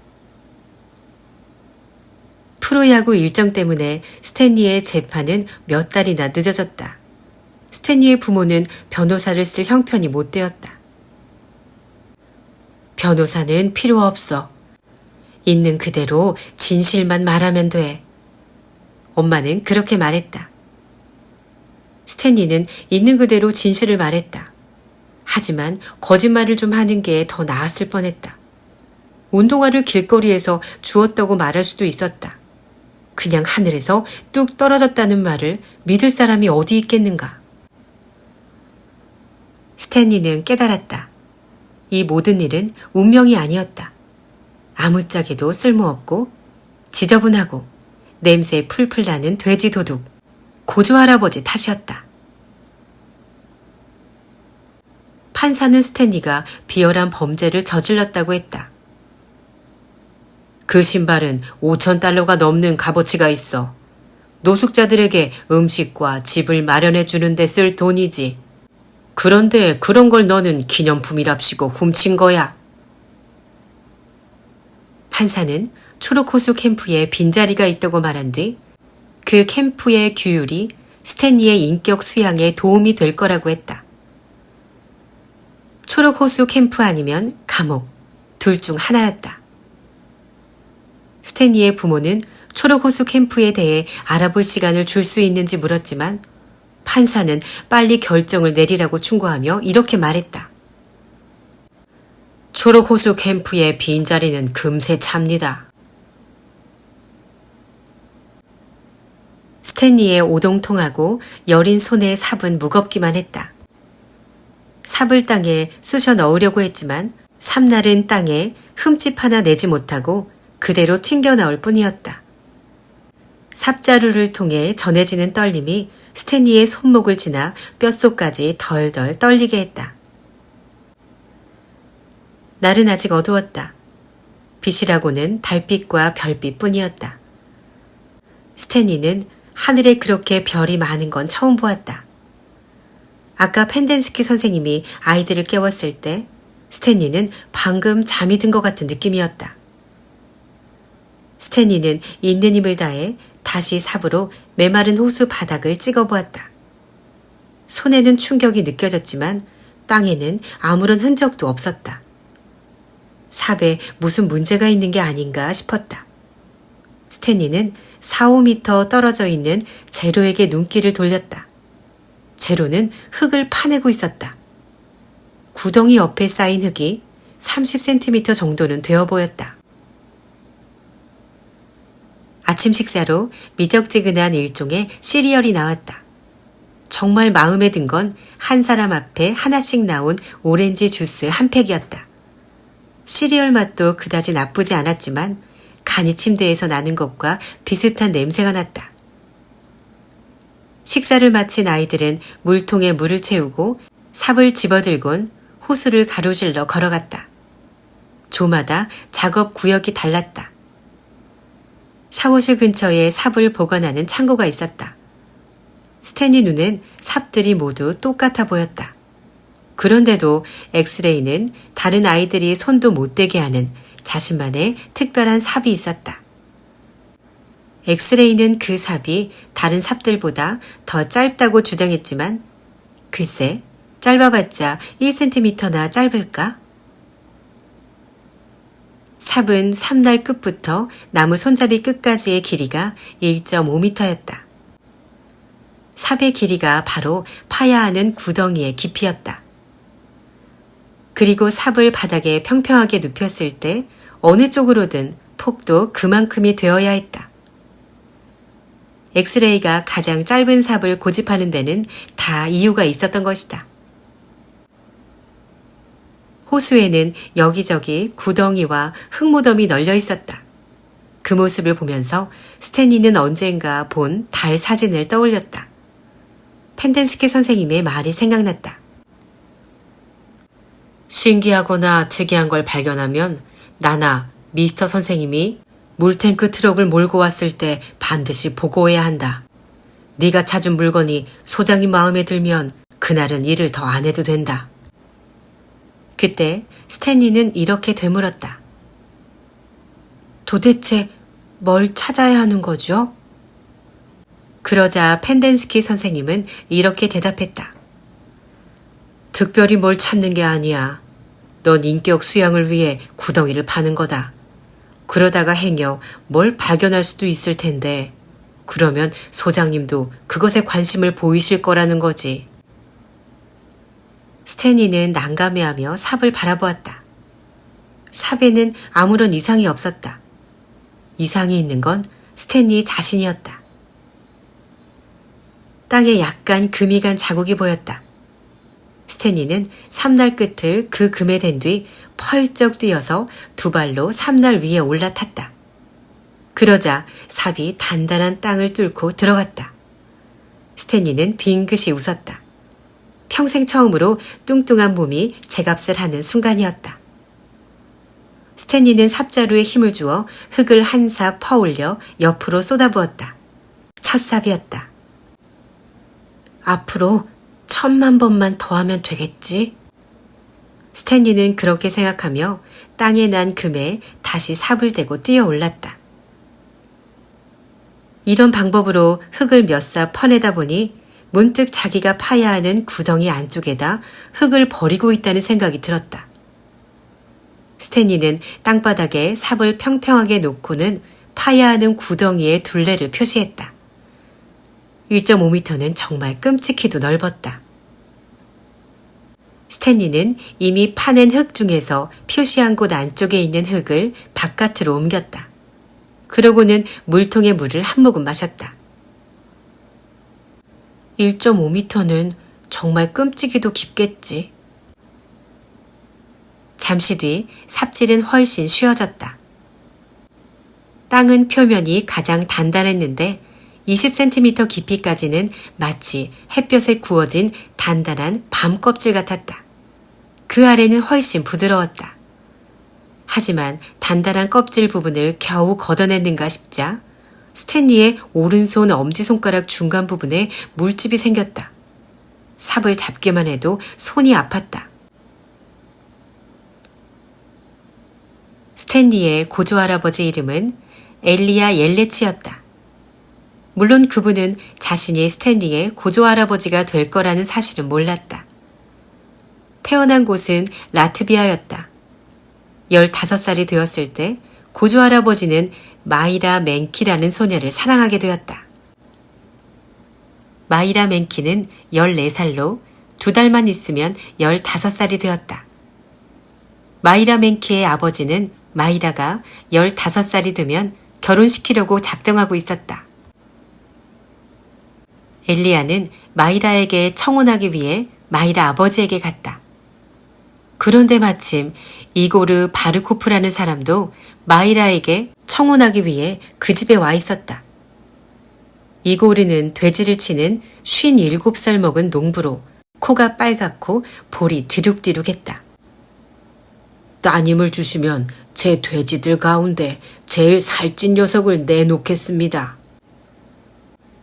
프로야구 일정 때문에 스탠리의 재판은 몇 달이나 늦어졌다. 스탠리의 부모는 변호사를 쓸 형편이 못 되었다. 변호사는 필요 없어. 있는 그대로 진실만 말하면 돼. 엄마는 그렇게 말했다. 스탠리는 있는 그대로 진실을 말했다. 하지만 거짓말을 좀 하는 게 더 나았을 뻔했다. 운동화를 길거리에서 주웠다고 말할 수도 있었다. 그냥 하늘에서 뚝 떨어졌다는 말을 믿을 사람이 어디 있겠는가. 스탠리는 깨달았다. 이 모든 일은 운명이 아니었다. 아무짝에도 쓸모없고 지저분하고 냄새 풀풀 나는 돼지 도둑, 고조 할아버지 탓이었다. 판사는 스탠리가 비열한 범죄를 저질렀다고 했다. 그 신발은 $5,000가 넘는 값어치가 있어. 노숙자들에게 음식과 집을 마련해 주는데 쓸 돈이지. 그런데 그런 걸 너는 기념품이랍시고 훔친 거야. 판사는 초록호수 캠프에 빈자리가 있다고 말한 뒤 그 캠프의 규율이 스탠리의 인격 수양에 도움이 될 거라고 했다. 초록호수 캠프 아니면 감옥, 둘 중 하나였다. 스탠리의 부모는 초록호수 캠프에 대해 알아볼 시간을 줄 수 있는지 물었지만 판사는 빨리 결정을 내리라고 충고하며 이렇게 말했다. 초록호수 캠프의 빈자리는 금세 찹니다. 스탠리의 오동통하고 여린 손의 삽은 무겁기만 했다. 삽을 땅에 쑤셔 넣으려고 했지만 삽날은 땅에 흠집 하나 내지 못하고 그대로 튕겨나올 뿐이었다. 삽자루를 통해 전해지는 떨림이 스탠리의 손목을 지나 뼛속까지 덜덜 떨리게 했다. 날은 아직 어두웠다. 빛이라고는 달빛과 별빛 뿐이었다. 스탠리는 하늘에 그렇게 별이 많은 건 처음 보았다. 아까 펜덴스키 선생님이 아이들을 깨웠을 때 스탠리는 방금 잠이 든 것 같은 느낌이었다. 스탠리는 있는 힘을 다해 다시 삽으로 메마른 호수 바닥을 찍어보았다. 손에는 충격이 느껴졌지만 땅에는 아무런 흔적도 없었다. 삽에 무슨 문제가 있는 게 아닌가 싶었다. 스탠리는 4-5m 떨어져 있는 제로에게 눈길을 돌렸다. 제로는 흙을 파내고 있었다. 구덩이 옆에 쌓인 흙이 30cm 정도는 되어 보였다. 아침 식사로 미적지근한 일종의 시리얼이 나왔다. 정말 마음에 든 건 한 사람 앞에 하나씩 나온 오렌지 주스 한 팩이었다. 시리얼 맛도 그다지 나쁘지 않았지만 간이 침대에서 나는 것과 비슷한 냄새가 났다. 식사를 마친 아이들은 물통에 물을 채우고 삽을 집어들곤 호수를 가로질러 걸어갔다. 조마다 작업 구역이 달랐다. 샤워실 근처에 삽을 보관하는 창고가 있었다. 스탠리 눈엔 삽들이 모두 똑같아 보였다. 그런데도 엑스레이는 다른 아이들이 손도 못 대게 하는 자신만의 특별한 삽이 있었다. 엑스레이는 그 삽이 다른 삽들보다 더 짧다고 주장했지만 글쎄 짧아봤자 1cm나 짧을까? 삽은 삽날 끝부터 나무 손잡이 끝까지의 길이가 1.5m였다. 삽의 길이가 바로 파야 하는 구덩이의 깊이였다. 그리고 삽을 바닥에 평평하게 눕혔을 때 어느 쪽으로든 폭도 그만큼이 되어야 했다. 엑스레이가 가장 짧은 삽을 고집하는 데는 다 이유가 있었던 것이다. 호수에는 여기저기 구덩이와 흙무덤이 널려 있었다. 그 모습을 보면서 스탠리는 언젠가 본 달 사진을 떠올렸다. 펜덴스키 선생님의 말이 생각났다. 신기하거나 특이한 걸 발견하면 나나 미스터 선생님이 물탱크 트럭을 몰고 왔을 때 반드시 보고해야 한다. 네가 찾은 물건이 소장님 마음에 들면 그날은 일을 더 안 해도 된다. 그때 스탠리는 이렇게 되물었다. 도대체 뭘 찾아야 하는 거죠? 그러자 펜덴스키 선생님은 이렇게 대답했다. 특별히 뭘 찾는 게 아니야. 넌 인격 수양을 위해 구덩이를 파는 거다. 그러다가 행여 뭘 발견할 수도 있을 텐데 그러면 소장님도 그것에 관심을 보이실 거라는 거지. 스탠리는 난감해하며 삽을 바라보았다. 삽에는 아무런 이상이 없었다. 이상이 있는 건 스탠리 자신이었다. 땅에 약간 금이 간 자국이 보였다. 스탠리는 삽날 끝을 그 금에 댄 뒤 펄쩍 뛰어서 두 발로 삽날 위에 올라탔다. 그러자 삽이 단단한 땅을 뚫고 들어갔다. 스탠리는 빙긋이 웃었다. 평생 처음으로 뚱뚱한 몸이 제값을 하는 순간이었다. 스탠리는 삽자루에 힘을 주어 흙을 한 삽 퍼올려 옆으로 쏟아부었다. 첫 삽이었다. 앞으로 1000만 번만 더 하면 되겠지? 스탠리는 그렇게 생각하며 땅에 난 금에 다시 삽을 대고 뛰어 올랐다. 이런 방법으로 흙을 몇 삽 퍼내다 보니 문득 자기가 파야 하는 구덩이 안쪽에다 흙을 버리고 있다는 생각이 들었다. 스탠리는 땅바닥에 삽을 평평하게 놓고는 파야 하는 구덩이의 둘레를 표시했다. 1.5m는 정말 끔찍히도 넓었다. 스탠리는 이미 파낸 흙 중에서 표시한 곳 안쪽에 있는 흙을 바깥으로 옮겼다. 그러고는 물통에 물을 한 모금 마셨다. 1.5m는 정말 끔찍이도 깊겠지. 잠시 뒤 삽질은 훨씬 쉬워졌다. 땅은 표면이 가장 단단했는데 20cm 깊이까지는 마치 햇볕에 구워진 단단한 밤 껍질 같았다. 그 아래는 훨씬 부드러웠다. 하지만 단단한 껍질 부분을 겨우 걷어냈는가 싶자 스탠리의 오른손 엄지손가락 중간 부분에 물집이 생겼다. 삽을 잡기만 해도 손이 아팠다. 스탠리의 고조할아버지 이름은 엘리야 옐레치였다. 물론 그분은 자신이 스탠리의 고조할아버지가 될 거라는 사실은 몰랐다. 태어난 곳은 라트비아였다. 15살이 되었을 때 고조할아버지는 마이라 맨키라는 소녀를 사랑하게 되었다. 마이라 맨키는 14살로 2달만 있으면 15살이 되었다. 마이라 맨키의 아버지는 마이라가 15살이 되면 결혼시키려고 작정하고 있었다. 엘리야는 마이라에게 청혼하기 위해 마이라 아버지에게 갔다. 그런데 마침 이고르 바르코프라는 사람도 마이라에게 청혼하기 위해 그 집에 와 있었다. 이고르는 돼지를 치는 57살 먹은 농부로 코가 빨갛고 볼이 뒤룩뒤룩했다. 따님을 주시면 제 돼지들 가운데 제일 살찐 녀석을 내놓겠습니다.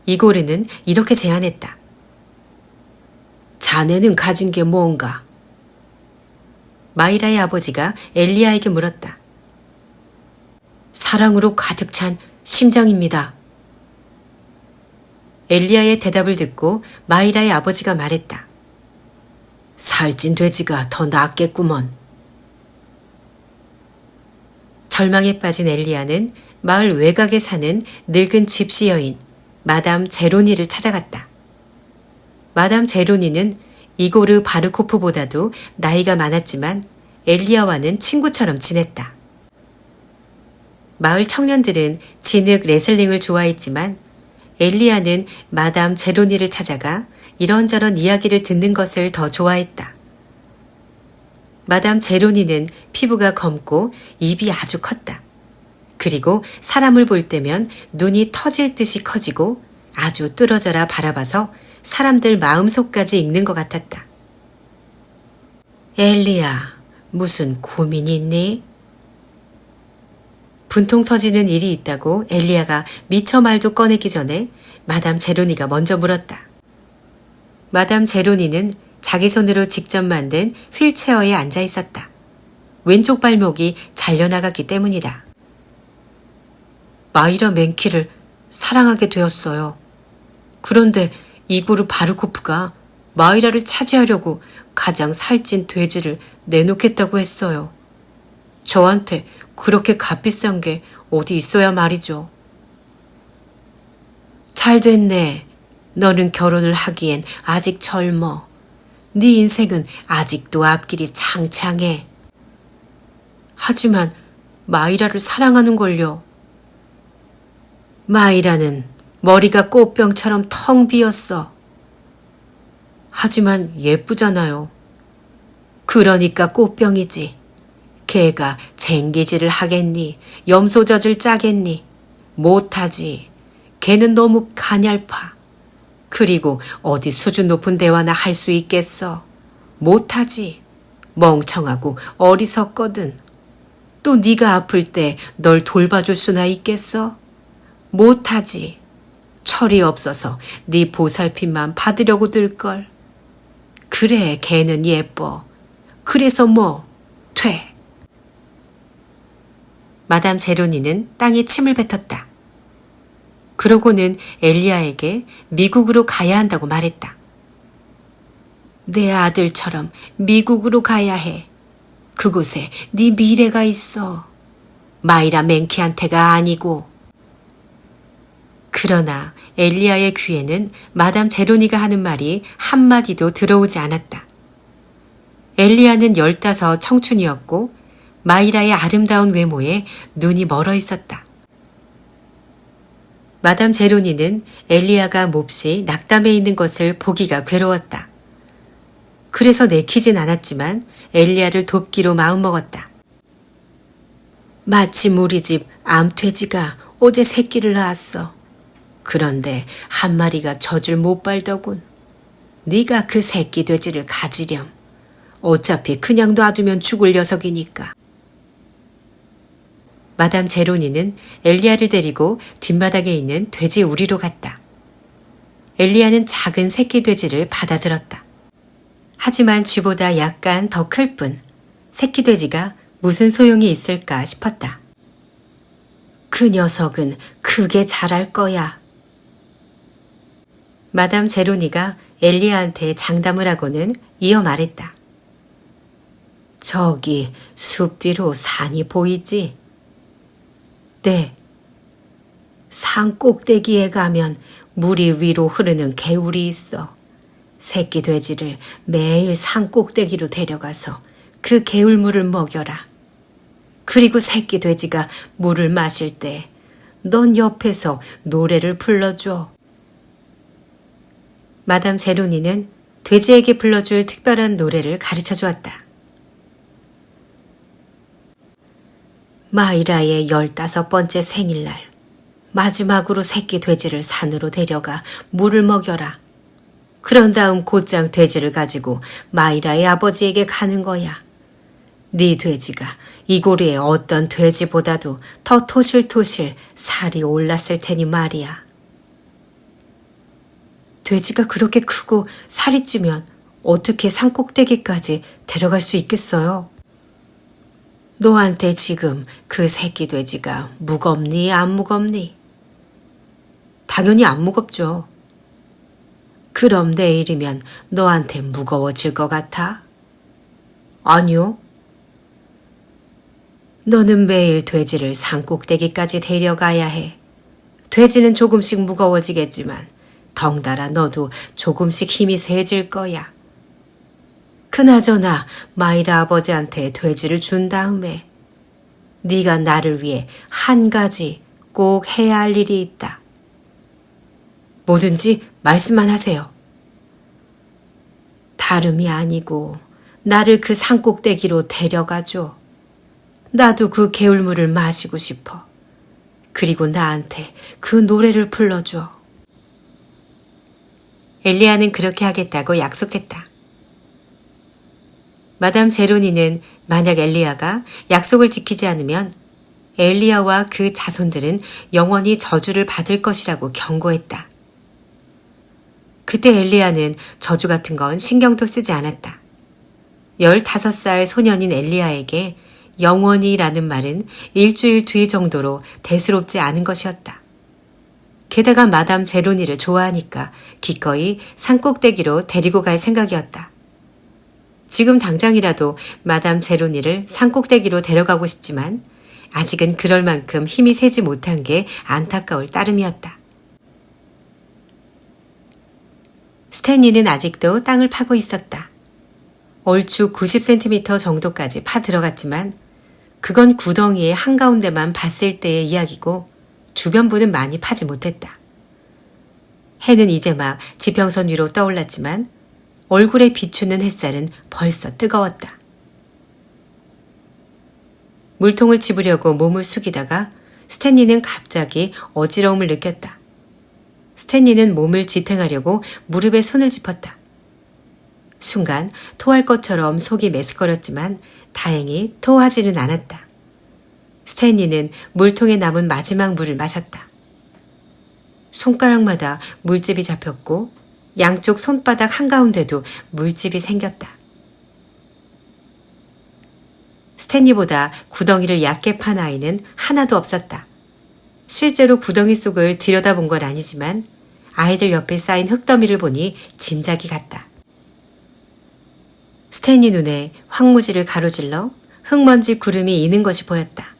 이고르는 이렇게 제안했다. 자네는 가진 게 뭔가? 마이라의 아버지가 엘리야에게 물었다. 사랑으로 가득 찬 심장입니다. 엘리야의 대답을 듣고 마이라의 아버지가 말했다. 살찐 돼지가 더 낫겠구먼. 절망에 빠진 엘리야는 마을 외곽에 사는 늙은 집시 여인 마담 제로니를 찾아갔다. 마담 제로니는 이고르 바르코프보다도 나이가 많았지만 엘리야와는 친구처럼 지냈다. 마을 청년들은 진흙 레슬링을 좋아했지만 엘리야는 마담 제로니를 찾아가 이런저런 이야기를 듣는 것을 더 좋아했다. 마담 제로니는 피부가 검고 입이 아주 컸다. 그리고 사람을 볼 때면 눈이 터질 듯이 커지고 아주 뚫어져라 바라봐서 사람들 마음속까지 읽는 것 같았다. 엘리야, 무슨 고민이 있니? 분통 터지는 일이 있다고 엘리야가 미처 말도 꺼내기 전에 마담 제로니가 먼저 물었다. 마담 제로니는 자기 손으로 직접 만든 휠체어에 앉아 있었다. 왼쪽 발목이 잘려나갔기 때문이다. 마이라 맨키를 사랑하게 되었어요. 그런데 이고르 바르코프가 마이라를 차지하려고 가장 살찐 돼지를 내놓겠다고 했어요. 저한테 그렇게 값비싼 게 어디 있어야 말이죠. 잘 됐네. 너는 결혼을 하기엔 아직 젊어. 네 인생은 아직도 앞길이 창창해. 하지만 마이라를 사랑하는 걸요. 마이라는 머리가 꽃병처럼 텅 비었어. 하지만 예쁘잖아요. 그러니까 꽃병이지. 걔가 쟁기질을 하겠니? 염소젖을 짜겠니? 못하지. 걔는 너무 가냘파. 그리고 어디 수준 높은 대화나 할 수 있겠어? 못하지. 멍청하고 어리석거든. 또 네가 아플 때 널 돌봐줄 수나 있겠어? 못하지. 철이 없어서 네 보살핌만 받으려고 들걸. 그래, 걔는 예뻐. 그래서 뭐, 퇴. 마담 제로니는 땅에 침을 뱉었다. 그러고는 엘리야에게 미국으로 가야 한다고 말했다. 내 아들처럼 미국으로 가야 해. 그곳에 네 미래가 있어. 마이라 맨키한테가 아니고. 그러나 엘리야의 귀에는 마담 제로니가 하는 말이 한마디도 들어오지 않았다. 엘리야는 15 청춘이었고 마이라의 아름다운 외모에 눈이 멀어 있었다. 마담 제로니는 엘리야가 몹시 낙담해 있는 것을 보기가 괴로웠다. 그래서 내키진 않았지만 엘리야를 돕기로 마음먹었다. 마침 우리 집 암돼지가 어제 새끼를 낳았어. 그런데 한 마리가 젖을 못 빨더군. 네가 그 새끼 돼지를 가지렴. 어차피 그냥 놔두면 죽을 녀석이니까. 마담 제로니는 엘리야를 데리고 뒷마당에 있는 돼지 우리로 갔다. 엘리야는 작은 새끼 돼지를 받아들었다. 하지만 쥐보다 약간 더 클 뿐 새끼 돼지가 무슨 소용이 있을까 싶었다. 그 녀석은 크게 자랄 거야. 마담 제로니가 엘리야한테 장담을 하고는 이어 말했다. 저기 숲 뒤로 산이 보이지? 네. 산 꼭대기에 가면 물이 위로 흐르는 개울이 있어. 새끼 돼지를 매일 산 꼭대기로 데려가서 그 개울물을 먹여라. 그리고 새끼 돼지가 물을 마실 때 넌 옆에서 노래를 불러줘. 마담 제로니는 돼지에게 불러줄 특별한 노래를 가르쳐 주었다. 마이라의 15번째 생일날, 마지막으로 새끼 돼지를 산으로 데려가 물을 먹여라. 그런 다음 곧장 돼지를 가지고 마이라의 아버지에게 가는 거야. 네 돼지가 이 고리에 어떤 돼지보다도 더 토실토실 살이 올랐을 테니 말이야. 돼지가 그렇게 크고 살이 찌면 어떻게 산꼭대기까지 데려갈 수 있겠어요? 너한테 지금 그 새끼 돼지가 무겁니 안 무겁니? 당연히 안 무겁죠. 그럼 내일이면 너한테 무거워질 것 같아? 아니요. 너는 매일 돼지를 산꼭대기까지 데려가야 해. 돼지는 조금씩 무거워지겠지만 덩달아 너도 조금씩 힘이 세질 거야. 그나저나 마이라 아버지한테 돼지를 준 다음에 네가 나를 위해 한 가지 꼭 해야 할 일이 있다. 뭐든지 말씀만 하세요. 다름이 아니고 나를 그 산꼭대기로 데려가줘. 나도 그 개울물을 마시고 싶어. 그리고 나한테 그 노래를 불러줘. 엘리야는 그렇게 하겠다고 약속했다. 마담 제로니는 만약 엘리야가 약속을 지키지 않으면 엘리야와 그 자손들은 영원히 저주를 받을 것이라고 경고했다. 그때 엘리야는 저주 같은 건 신경도 쓰지 않았다. 15살 소년인 엘리야에게 영원히라는 말은 일주일 뒤 정도로 대수롭지 않은 것이었다. 게다가 마담 제로니를 좋아하니까 기꺼이 산꼭대기로 데리고 갈 생각이었다. 지금 당장이라도 마담 제로니를 산꼭대기로 데려가고 싶지만 아직은 그럴 만큼 힘이 세지 못한 게 안타까울 따름이었다. 스탠리는 아직도 땅을 파고 있었다. 얼추 90cm 정도까지 파 들어갔지만 그건 구덩이의 한가운데만 봤을 때의 이야기고 주변부는 많이 파지 못했다. 해는 이제 막 지평선 위로 떠올랐지만 얼굴에 비추는 햇살은 벌써 뜨거웠다. 물통을 집으려고 몸을 숙이다가 스탠리는 갑자기 어지러움을 느꼈다. 스탠리는 몸을 지탱하려고 무릎에 손을 짚었다. 순간 토할 것처럼 속이 메스꺼렸지만 다행히 토하지는 않았다. 스탠리는 물통에 남은 마지막 물을 마셨다. 손가락마다 물집이 잡혔고 양쪽 손바닥 한가운데도 물집이 생겼다. 스탠리보다 구덩이를 얕게 판 아이는 하나도 없었다. 실제로 구덩이 속을 들여다본 건 아니지만 아이들 옆에 쌓인 흙더미를 보니 짐작이 갔다. 스탠리 눈에 황무지를 가로질러 흙먼지 구름이 이는 것이 보였다.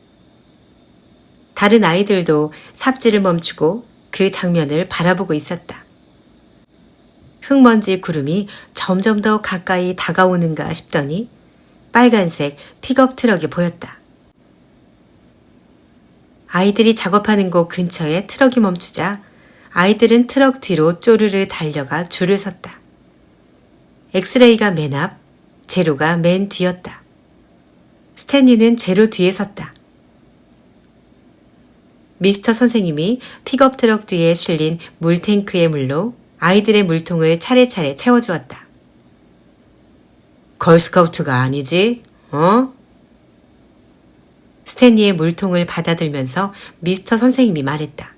다른 아이들도 삽질을 멈추고 그 장면을 바라보고 있었다. 흙먼지 구름이 점점 더 가까이 다가오는가 싶더니 빨간색 픽업 트럭이 보였다. 아이들이 작업하는 곳 근처에 트럭이 멈추자 아이들은 트럭 뒤로 쪼르르 달려가 줄을 섰다. 엑스레이가 맨 앞, 제로가 맨 뒤였다. 스탠리는 제로 뒤에 섰다. 미스터 선생님이 픽업 트럭 뒤에 실린 물탱크의 물로 아이들의 물통을 차례차례 채워주었다. 걸스카우트가 아니지? 어? 스탠리의 물통을 받아들면서 미스터 선생님이 말했다.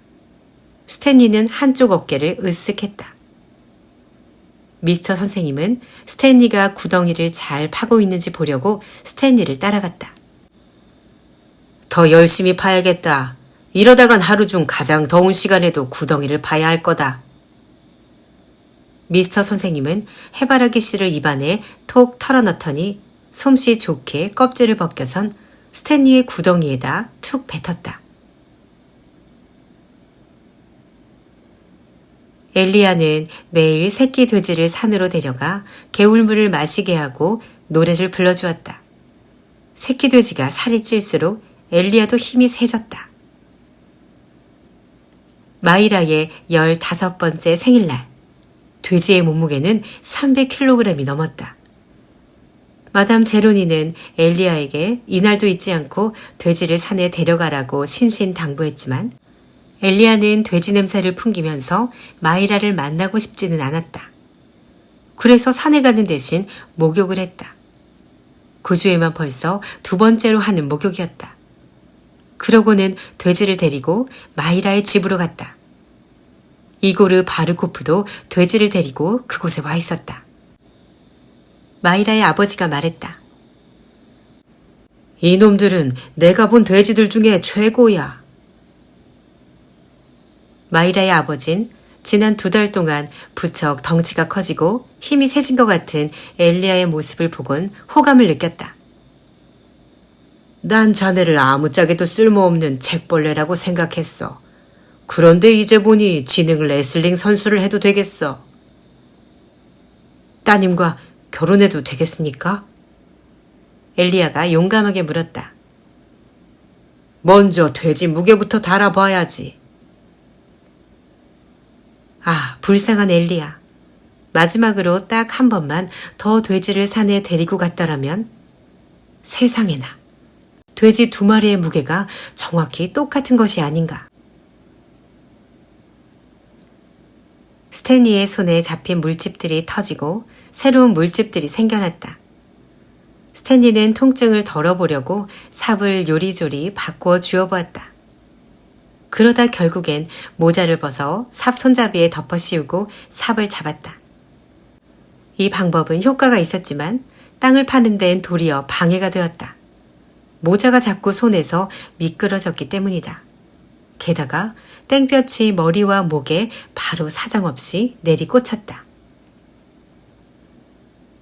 스탠리는 한쪽 어깨를 으쓱했다. 미스터 선생님은 스탠리가 구덩이를 잘 파고 있는지 보려고 스탠리를 따라갔다. 더 열심히 파야겠다. 이러다간 하루 중 가장 더운 시간에도 구덩이를 파야 할 거다. 미스터 선생님은 해바라기 씨를 입안에 톡 털어넣더니 솜씨 좋게 껍질을 벗겨선 스탠리의 구덩이에다 툭 뱉었다. 엘리야는 매일 새끼 돼지를 산으로 데려가 개울물을 마시게 하고 노래를 불러주었다. 새끼 돼지가 살이 찔수록 엘리야도 힘이 세졌다. 마이라의 15번째 생일날, 돼지의 몸무게는 300kg이 넘었다. 마담 제로니는 엘리야에게 이날도 잊지 않고 돼지를 산에 데려가라고 신신당부했지만 엘리야는 돼지 냄새를 풍기면서 마이라를 만나고 싶지는 않았다. 그래서 산에 가는 대신 목욕을 했다. 그 주에만 벌써 2번째로 하는 목욕이었다. 그러고는 돼지를 데리고 마이라의 집으로 갔다. 이고르 바르코프도 돼지를 데리고 그곳에 와 있었다. 마이라의 아버지가 말했다. 이놈들은 내가 본 돼지들 중에 최고야. 마이라의 아버진 지난 2달 동안 부쩍 덩치가 커지고 힘이 세진 것 같은 엘리야의 모습을 보곤 호감을 느꼈다. 난 자네를 아무짝에도 쓸모없는 책벌레라고 생각했어. 그런데 이제 보니 지능 레슬링 선수를 해도 되겠어. 따님과 결혼해도 되겠습니까? 엘리야가 용감하게 물었다. 먼저 돼지 무게부터 달아봐야지. 아, 불쌍한 엘리야. 마지막으로 딱 한 번만 더 돼지를 산에 데리고 갔더라면 세상에나. 돼지 2마리의 무게가 정확히 똑같은 것이 아닌가. 스탠리의 손에 잡힌 물집들이 터지고 새로운 물집들이 생겨났다. 스탠리는 통증을 덜어보려고 삽을 요리조리 바꾸어 쥐어보았다. 그러다 결국엔 모자를 벗어 삽 손잡이에 덮어 씌우고 삽을 잡았다. 이 방법은 효과가 있었지만 땅을 파는 데엔 도리어 방해가 되었다. 모자가 자꾸 손에서 미끄러졌기 때문이다. 게다가 땡볕이 머리와 목에 바로 사정없이 내리꽂혔다.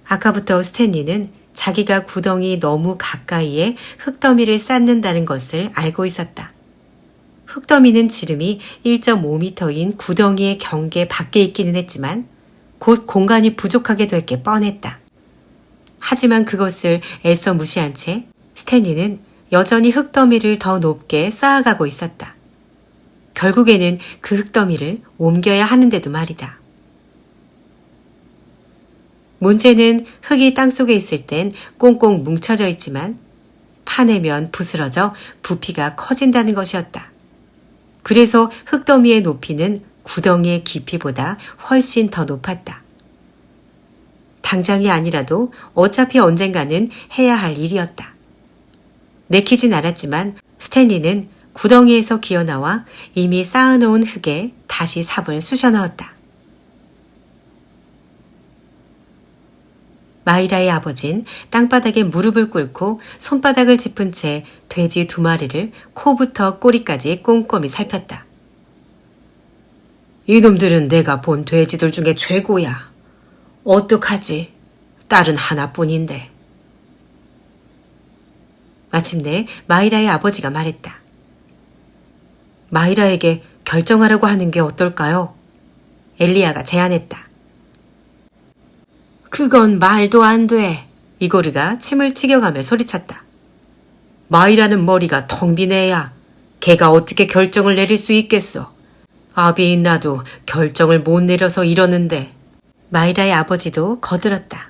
아까부터 스탠리는 자기가 구덩이 너무 가까이에 흙더미를 쌓는다는 것을 알고 있었다. 흙더미는 지름이 1.5m인 구덩이의 경계 밖에 있기는 했지만 곧 공간이 부족하게 될 게 뻔했다. 하지만 그것을 애써 무시한 채 스탠리는 여전히 흙더미를 더 높게 쌓아가고 있었다. 결국에는 그 흙더미를 옮겨야 하는데도 말이다. 문제는 흙이 땅속에 있을 땐 꽁꽁 뭉쳐져 있지만 파내면 부스러져 부피가 커진다는 것이었다. 그래서 흙더미의 높이는 구덩이의 깊이보다 훨씬 더 높았다. 당장이 아니라도 어차피 언젠가는 해야 할 일이었다. 내키진 않았지만 스탠리는 구덩이에서 기어나와 이미 쌓아놓은 흙에 다시 삽을 쑤셔 넣었다. 마이라의 아버진 땅바닥에 무릎을 꿇고 손바닥을 짚은 채 돼지 2마리를 코부터 꼬리까지 꼼꼼히 살폈다. 이놈들은 내가 본 돼지들 중에 최고야. 어떡하지? 딸은 하나뿐인데. 마침내 마이라의 아버지가 말했다. 마이라에게 결정하라고 하는 게 어떨까요? 엘리야가 제안했다. 그건 말도 안 돼. 이고르가 침을 튀겨가며 소리쳤다. 마이라는 머리가 텅 빈 애야. 걔가 어떻게 결정을 내릴 수 있겠어. 아비인 나도 결정을 못 내려서 이러는데. 마이라의 아버지도 거들었다.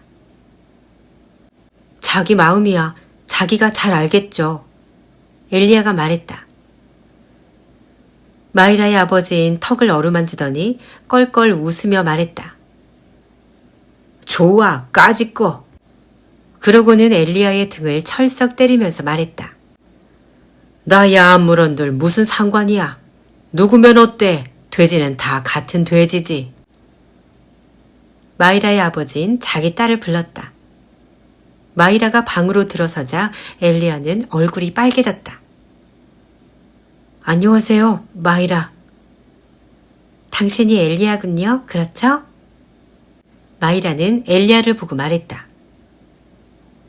자기 마음이야. 자기가 잘 알겠죠. 엘리야가 말했다. 마이라의 아버지인 턱을 어루만지더니 껄껄 웃으며 말했다. 좋아, 까짓거. 그러고는 엘리야의 등을 철썩 때리면서 말했다. 나야 아무런들 무슨 상관이야. 누구면 어때? 돼지는 다 같은 돼지지. 마이라의 아버지인 자기 딸을 불렀다. 마이라가 방으로 들어서자 엘리야는 얼굴이 빨개졌다. 안녕하세요, 마이라. 당신이 엘리야군요, 그렇죠? 마이라는 엘리야를 보고 말했다.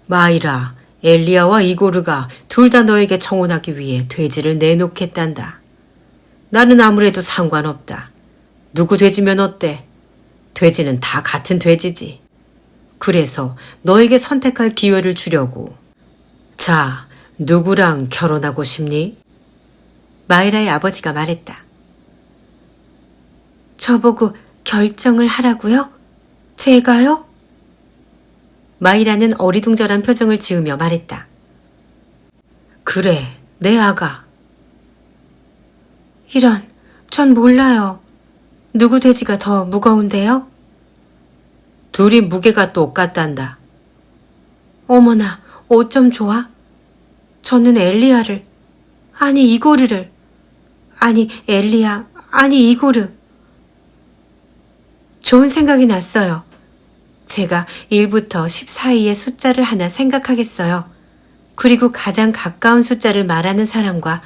마이라, 엘리야와 이고르가 둘 다 너에게 청혼하기 위해 돼지를 내놓겠단다. 나는 아무래도 상관없다. 누구 돼지면 어때? 돼지는 다 같은 돼지지. 그래서 너에게 선택할 기회를 주려고. 자, 누구랑 결혼하고 싶니? 마이라의 아버지가 말했다. 저보고 결정을 하라고요? 제가요? 마이라는 어리둥절한 표정을 지으며 말했다. 그래, 내 아가. 이런, 전 몰라요. 누구 돼지가 더 무거운데요? 둘이 무게가 똑같단다. 어머나, 어쩜 좋아? 저는 엘리야를, 아니 이고르를, 아니 엘리야, 아니 이고르. 좋은 생각이 났어요. 제가 1부터 10 사이의 숫자를 하나 생각하겠어요. 그리고 가장 가까운 숫자를 말하는 사람과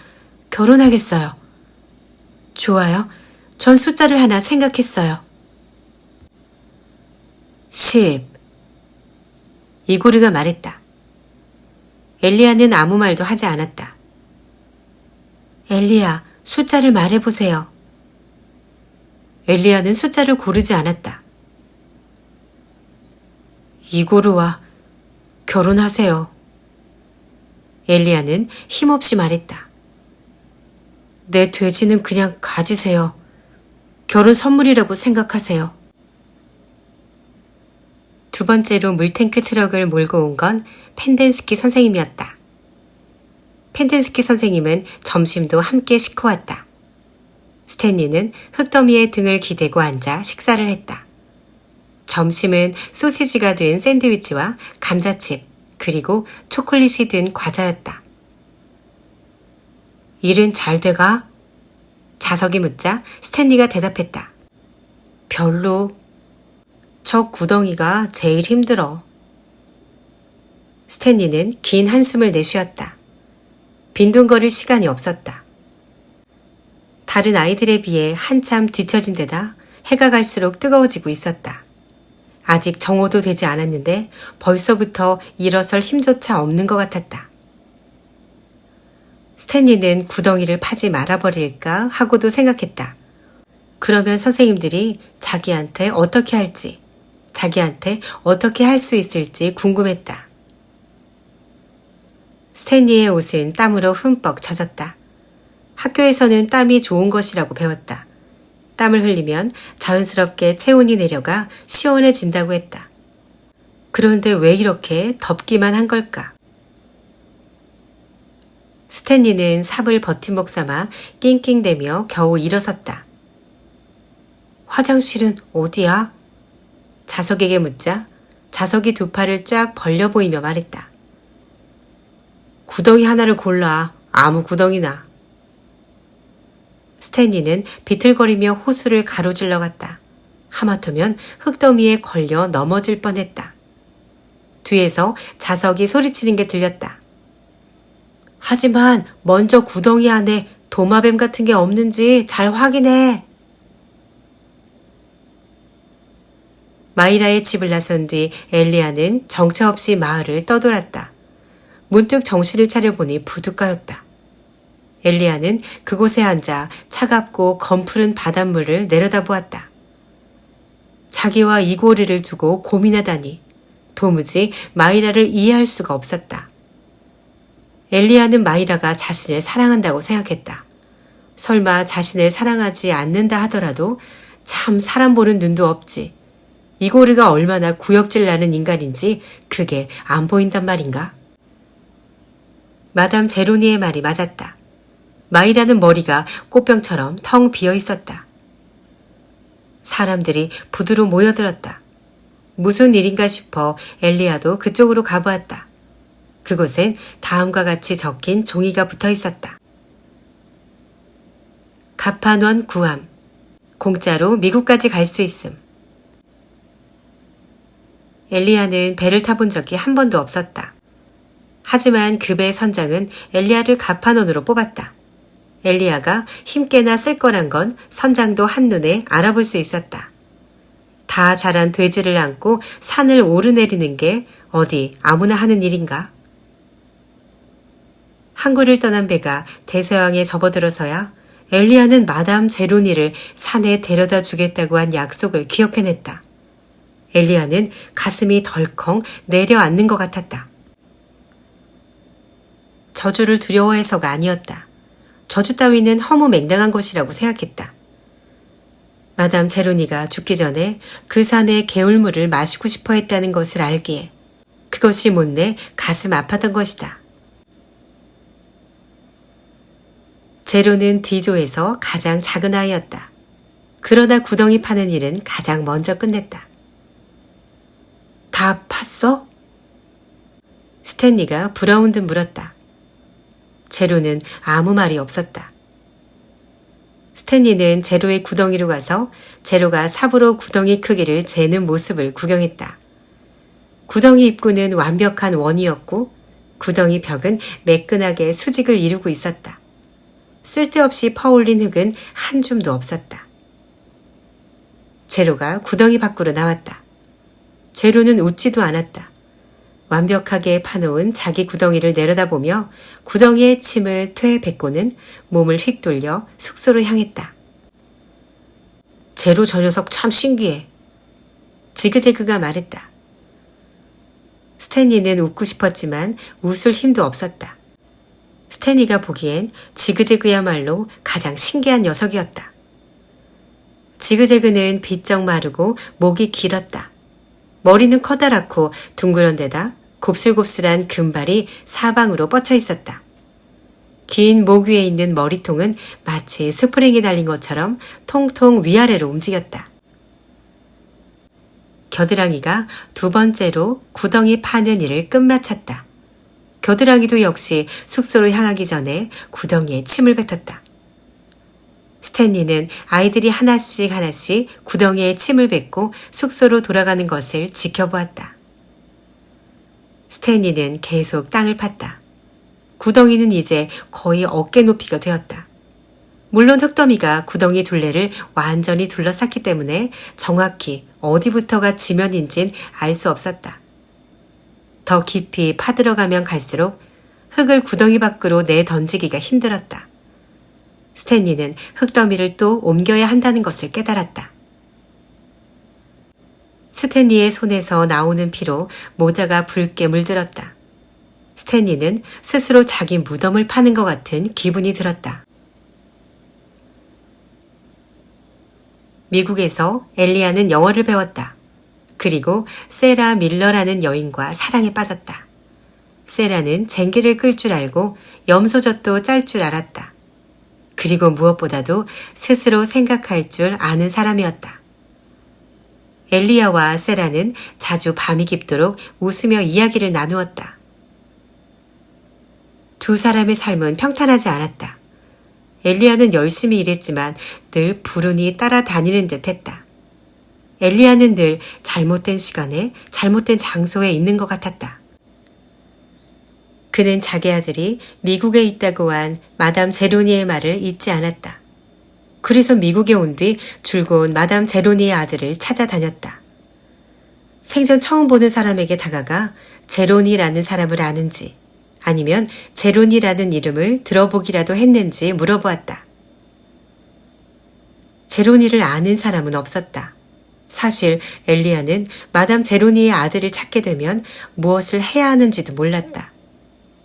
결혼하겠어요. 좋아요. 전 숫자를 하나 생각했어요. 10. 이고르가 말했다. 엘리야는 아무 말도 하지 않았다. 엘리야, 숫자를 말해보세요. 엘리야는 숫자를 고르지 않았다. 이고르와 결혼하세요. 엘리야는 힘없이 말했다. 내 돼지는 그냥 가지세요. 결혼 선물이라고 생각하세요. 두 번째로 물탱크 트럭을 몰고 온 건 펜덴스키 선생님이었다. 펜덴스키 선생님은 점심도 함께 싣고 왔다. 스탠리는 흙더미에 등을 기대고 앉아 식사를 했다. 점심은 소시지가 든 샌드위치와 감자칩, 그리고 초콜릿이 든 과자였다. 일은 잘 돼가? 자석이 묻자 스탠리가 대답했다. 별로. 저 구덩이가 제일 힘들어. 스탠리는 긴 한숨을 내쉬었다. 빈둥거릴 시간이 없었다. 다른 아이들에 비해 한참 뒤처진 데다 해가 갈수록 뜨거워지고 있었다. 아직 정오도 되지 않았는데 벌써부터 일어설 힘조차 없는 것 같았다. 스탠리는 구덩이를 파지 말아버릴까 하고도 생각했다. 그러면 선생님들이 자기한테 어떻게 할지, 자기한테 어떻게 할 수 있을지 궁금했다. 스탠리의 옷은 땀으로 흠뻑 젖었다. 학교에서는 땀이 좋은 것이라고 배웠다. 땀을 흘리면 자연스럽게 체온이 내려가 시원해진다고 했다. 그런데 왜 이렇게 덥기만 한 걸까? 스탠리는 삽을 버팀목 삼아 낑낑대며 겨우 일어섰다. 화장실은 어디야? 자석에게 묻자 자석이 두 팔을 쫙 벌려 보이며 말했다. 구덩이 하나를 골라. 아무 구덩이나. 스탠리는 비틀거리며 호수를 가로질러 갔다. 하마터면 흙더미에 걸려 넘어질 뻔했다. 뒤에서 자석이 소리치는 게 들렸다. 하지만 먼저 구덩이 안에 도마뱀 같은 게 없는지 잘 확인해. 마이라의 집을 나선 뒤 엘리야는 정처 없이 마을을 떠돌았다. 문득 정신을 차려보니 부둣가였다. 엘리야는 그곳에 앉아 차갑고 검푸른 바닷물을 내려다보았다. 자기와 이고리를 두고 고민하다니 도무지 마이라를 이해할 수가 없었다. 엘리야는 마이라가 자신을 사랑한다고 생각했다. 설마 자신을 사랑하지 않는다 하더라도 참 사람 보는 눈도 없지. 이고리가 얼마나 구역질 나는 인간인지 그게 안 보인단 말인가? 마담 제로니의 말이 맞았다. 마이라는 머리가 꽃병처럼 텅 비어 있었다. 사람들이 부두로 모여들었다. 무슨 일인가 싶어 엘리야도 그쪽으로 가보았다. 그곳엔 다음과 같이 적힌 종이가 붙어 있었다. 가판원 구함. 공짜로 미국까지 갈 수 있음. 엘리야는 배를 타본 적이 한 번도 없었다. 하지만 그 배의 선장은 엘리야를 가판원으로 뽑았다. 엘리야가 힘께나 쓸 거란 건 선장도 한눈에 알아볼 수 있었다. 다 자란 돼지를 안고 산을 오르내리는 게 어디 아무나 하는 일인가? 항구를 떠난 배가 대서양에 접어들어서야 엘리야는 마담 제로니를 산에 데려다 주겠다고 한 약속을 기억해냈다. 엘리야는 가슴이 덜컹 내려앉는 것 같았다. 저주를 두려워해서가 아니었다. 저주 따위는 허무맹랑한 것이라고 생각했다. 마담 제로니가 죽기 전에 그 산의 개울물을 마시고 싶어 했다는 것을 알기에 그것이 못내 가슴 아팠던 것이다. 제로는 D조에서 가장 작은 아이였다. 그러나 구덩이 파는 일은 가장 먼저 끝냈다. 다 팠어? 스탠리가 부러운 듯 물었다. 제로는 아무 말이 없었다. 스탠리는 제로의 구덩이로 가서 제로가 삽으로 구덩이 크기를 재는 모습을 구경했다. 구덩이 입구는 완벽한 원이었고 구덩이 벽은 매끈하게 수직을 이루고 있었다. 쓸데없이 퍼올린 흙은 한 줌도 없었다. 제로가 구덩이 밖으로 나왔다. 제로는 웃지도 않았다. 완벽하게 파놓은 자기 구덩이를 내려다보며 구덩이에 침을 뱉고는 몸을 휙 돌려 숙소로 향했다. 제로 저 녀석 참 신기해. 지그재그가 말했다. 스탠리는 웃고 싶었지만 웃을 힘도 없었다. 스탠리가 보기엔 지그재그야말로 가장 신기한 녀석이었다. 지그재그는 비쩍 마르고 목이 길었다. 머리는 커다랗고 둥그런 데다 곱슬곱슬한 금발이 사방으로 뻗쳐 있었다. 긴 목 위에 있는 머리통은 마치 스프링이 달린 것처럼 통통 위아래로 움직였다. 겨드랑이가 두 번째로 구덩이 파는 일을 끝마쳤다. 겨드랑이도 역시 숙소로 향하기 전에 구덩이에 침을 뱉었다. 스탠리는 아이들이 하나씩 구덩이에 침을 뱉고 숙소로 돌아가는 것을 지켜보았다. 스탠리는 계속 땅을 팠다. 구덩이는 이제 거의 어깨 높이가 되었다. 물론 흙더미가 구덩이 둘레를 완전히 둘러쌌기 때문에 정확히 어디부터가 지면인진 알 수 없었다. 더 깊이 파들어가면 갈수록 흙을 구덩이 밖으로 내던지기가 힘들었다. 스탠리는 흙더미를 또 옮겨야 한다는 것을 깨달았다. 스탠리의 손에서 나오는 피로 모자가 붉게 물들었다. 스탠리는 스스로 자기 무덤을 파는 것 같은 기분이 들었다. 미국에서 엘리아는 영어를 배웠다. 그리고 세라 밀러라는 여인과 사랑에 빠졌다. 세라는 쟁기를 끌 줄 알고 염소젖도 짤 줄 알았다. 그리고 무엇보다도 스스로 생각할 줄 아는 사람이었다. 엘리야와 세라는 자주 밤이 깊도록 웃으며 이야기를 나누었다. 두 사람의 삶은 평탄하지 않았다. 엘리야는 열심히 일했지만 늘 불운이 따라다니는 듯 했다. 엘리야는 늘 잘못된 시간에 잘못된 장소에 있는 것 같았다. 그는 자기 아들이 미국에 있다고 한 마담 제로니의 말을 잊지 않았다. 그래서 미국에 온 뒤 줄곧 마담 제로니의 아들을 찾아다녔다. 생전 처음 보는 사람에게 다가가 제로니라는 사람을 아는지 아니면 제로니라는 이름을 들어보기라도 했는지 물어보았다. 제로니를 아는 사람은 없었다. 사실 엘리야는 마담 제로니의 아들을 찾게 되면 무엇을 해야 하는지도 몰랐다.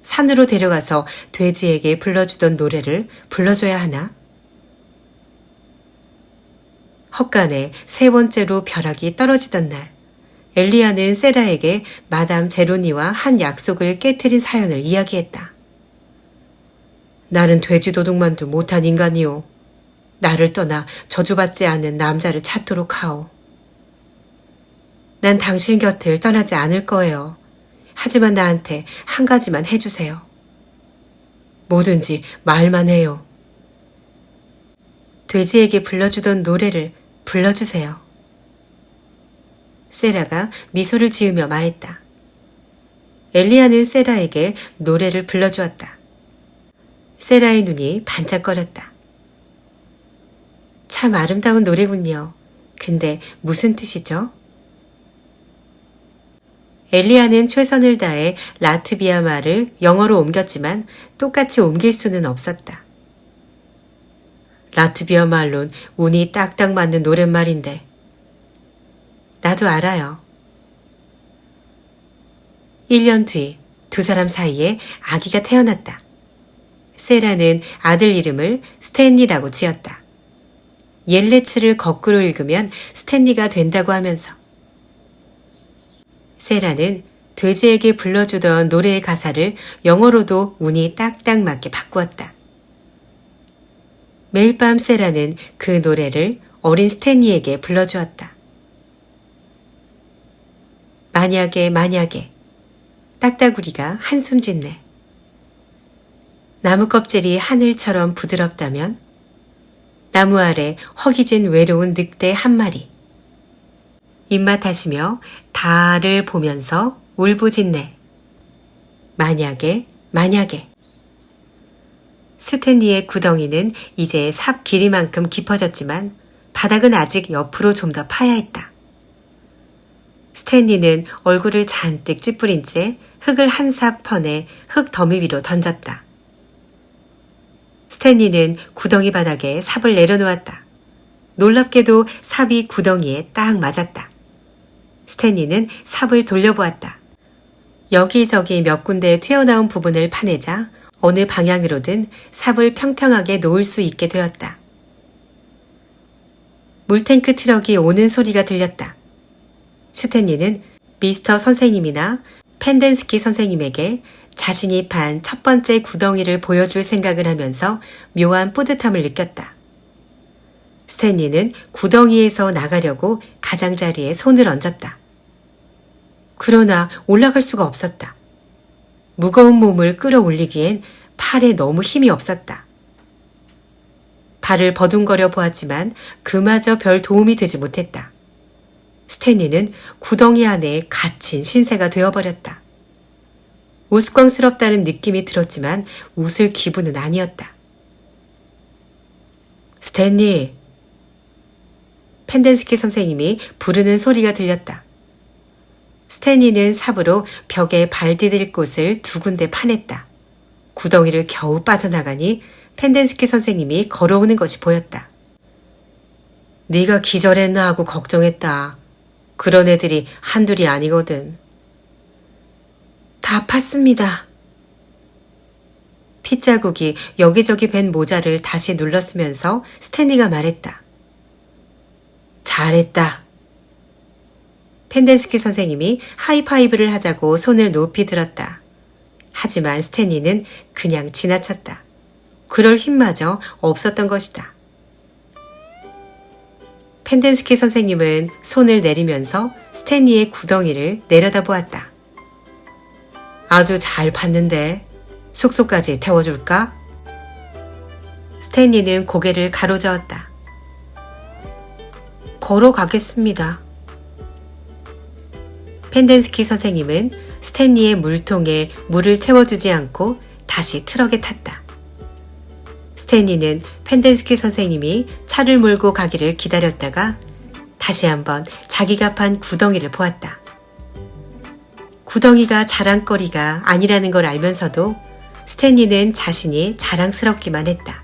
산으로 데려가서 돼지에게 불러주던 노래를 불러줘야 하나? 헛간에 세 번째로 벼락이 떨어지던 날, 엘리야는 세라에게 마담 제로니와 한 약속을 깨트린 사연을 이야기했다. 나는 돼지 도둑만도 못한 인간이오. 나를 떠나 저주받지 않는 남자를 찾도록 하오. 난 당신 곁을 떠나지 않을 거예요. 하지만 나한테 한 가지만 해주세요. 뭐든지 말만 해요. 돼지에게 불러주던 노래를 불러주세요. 세라가 미소를 지으며 말했다. 엘리야는 세라에게 노래를 불러주었다. 세라의 눈이 반짝거렸다. 참 아름다운 노래군요. 근데 무슨 뜻이죠? 엘리야는 최선을 다해 라트비아 말을 영어로 옮겼지만 똑같이 옮길 수는 없었다. 라트비아 말론 운이 딱딱 맞는 노랫말인데. 나도 알아요. 1년 뒤 두 사람 사이에 아기가 태어났다. 세라는 아들 이름을 스탠리라고 지었다. 옐레츠를 거꾸로 읽으면 스탠리가 된다고 하면서. 세라는 돼지에게 불러주던 노래의 가사를 영어로도 운이 딱딱 맞게 바꾸었다. 매일 밤 세라는 그 노래를 어린 스탠리에게 불러주었다. 만약에 딱따구리가 한숨 짓네. 나무 껍질이 하늘처럼 부드럽다면 나무 아래 허기진 외로운 늑대 한 마리. 입맛하시며 달을 보면서 울부짖네. 만약에. 스탠리의 구덩이는 이제 삽 길이만큼 깊어졌지만 바닥은 아직 옆으로 좀 더 파야 했다. 스탠리는 얼굴을 잔뜩 찌푸린 채 흙을 한 삽 퍼내 흙 더미 위로 던졌다. 스탠리는 구덩이 바닥에 삽을 내려놓았다. 놀랍게도 삽이 구덩이에 딱 맞았다. 스탠리는 삽을 돌려보았다. 여기저기 몇 군데 튀어나온 부분을 파내자 어느 방향으로든 삽을 평평하게 놓을 수 있게 되었다. 물탱크 트럭이 오는 소리가 들렸다. 스탠리는 미스터 선생님이나 펜덴스키 선생님에게 자신이 판 첫 번째 구덩이를 보여줄 생각을 하면서 묘한 뿌듯함을 느꼈다. 스탠리는 구덩이에서 나가려고 가장자리에 손을 얹었다. 그러나 올라갈 수가 없었다. 무거운 몸을 끌어올리기엔 팔에 너무 힘이 없었다. 발을 버둥거려 보았지만 그마저 별 도움이 되지 못했다. 스탠리는 구덩이 안에 갇힌 신세가 되어버렸다. 우스꽝스럽다는 느낌이 들었지만 웃을 기분은 아니었다. 스탠리! 펜덴스키 선생님이 부르는 소리가 들렸다. 스탠리는 삽으로 벽에 발 디딜 곳을 두 군데 파냈다. 구덩이를 겨우 빠져나가니 펜덴스키 선생님이 걸어오는 것이 보였다. 네가 기절했나 하고 걱정했다. 그런 애들이 한둘이 아니거든. 다 팠습니다. 핏자국이 여기저기 밴 모자를 다시 눌렀으면서 스탠리가 말했다. 잘했다. 펜덴스키 선생님이 하이파이브를 하자고 손을 높이 들었다. 하지만 스탠리는 그냥 지나쳤다. 그럴 힘마저 없었던 것이다. 펜덴스키 선생님은 손을 내리면서 스탠리의 구덩이를 내려다보았다. 아주 잘 팠는데 숙소까지 태워줄까? 스탠리는 고개를 가로저었다. 걸어가겠습니다. 펜덴스키 선생님은 스탠리의 물통에 물을 채워주지 않고 다시 트럭에 탔다. 스탠리는 펜덴스키 선생님이 차를 몰고 가기를 기다렸다가 다시 한번 자기가 판 구덩이를 보았다. 구덩이가 자랑거리가 아니라는 걸 알면서도 스탠리는 자신이 자랑스럽기만 했다.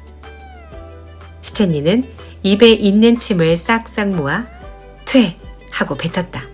스탠리는 입에 있는 침을 싹싹 모아 퇴! 하고 뱉었다.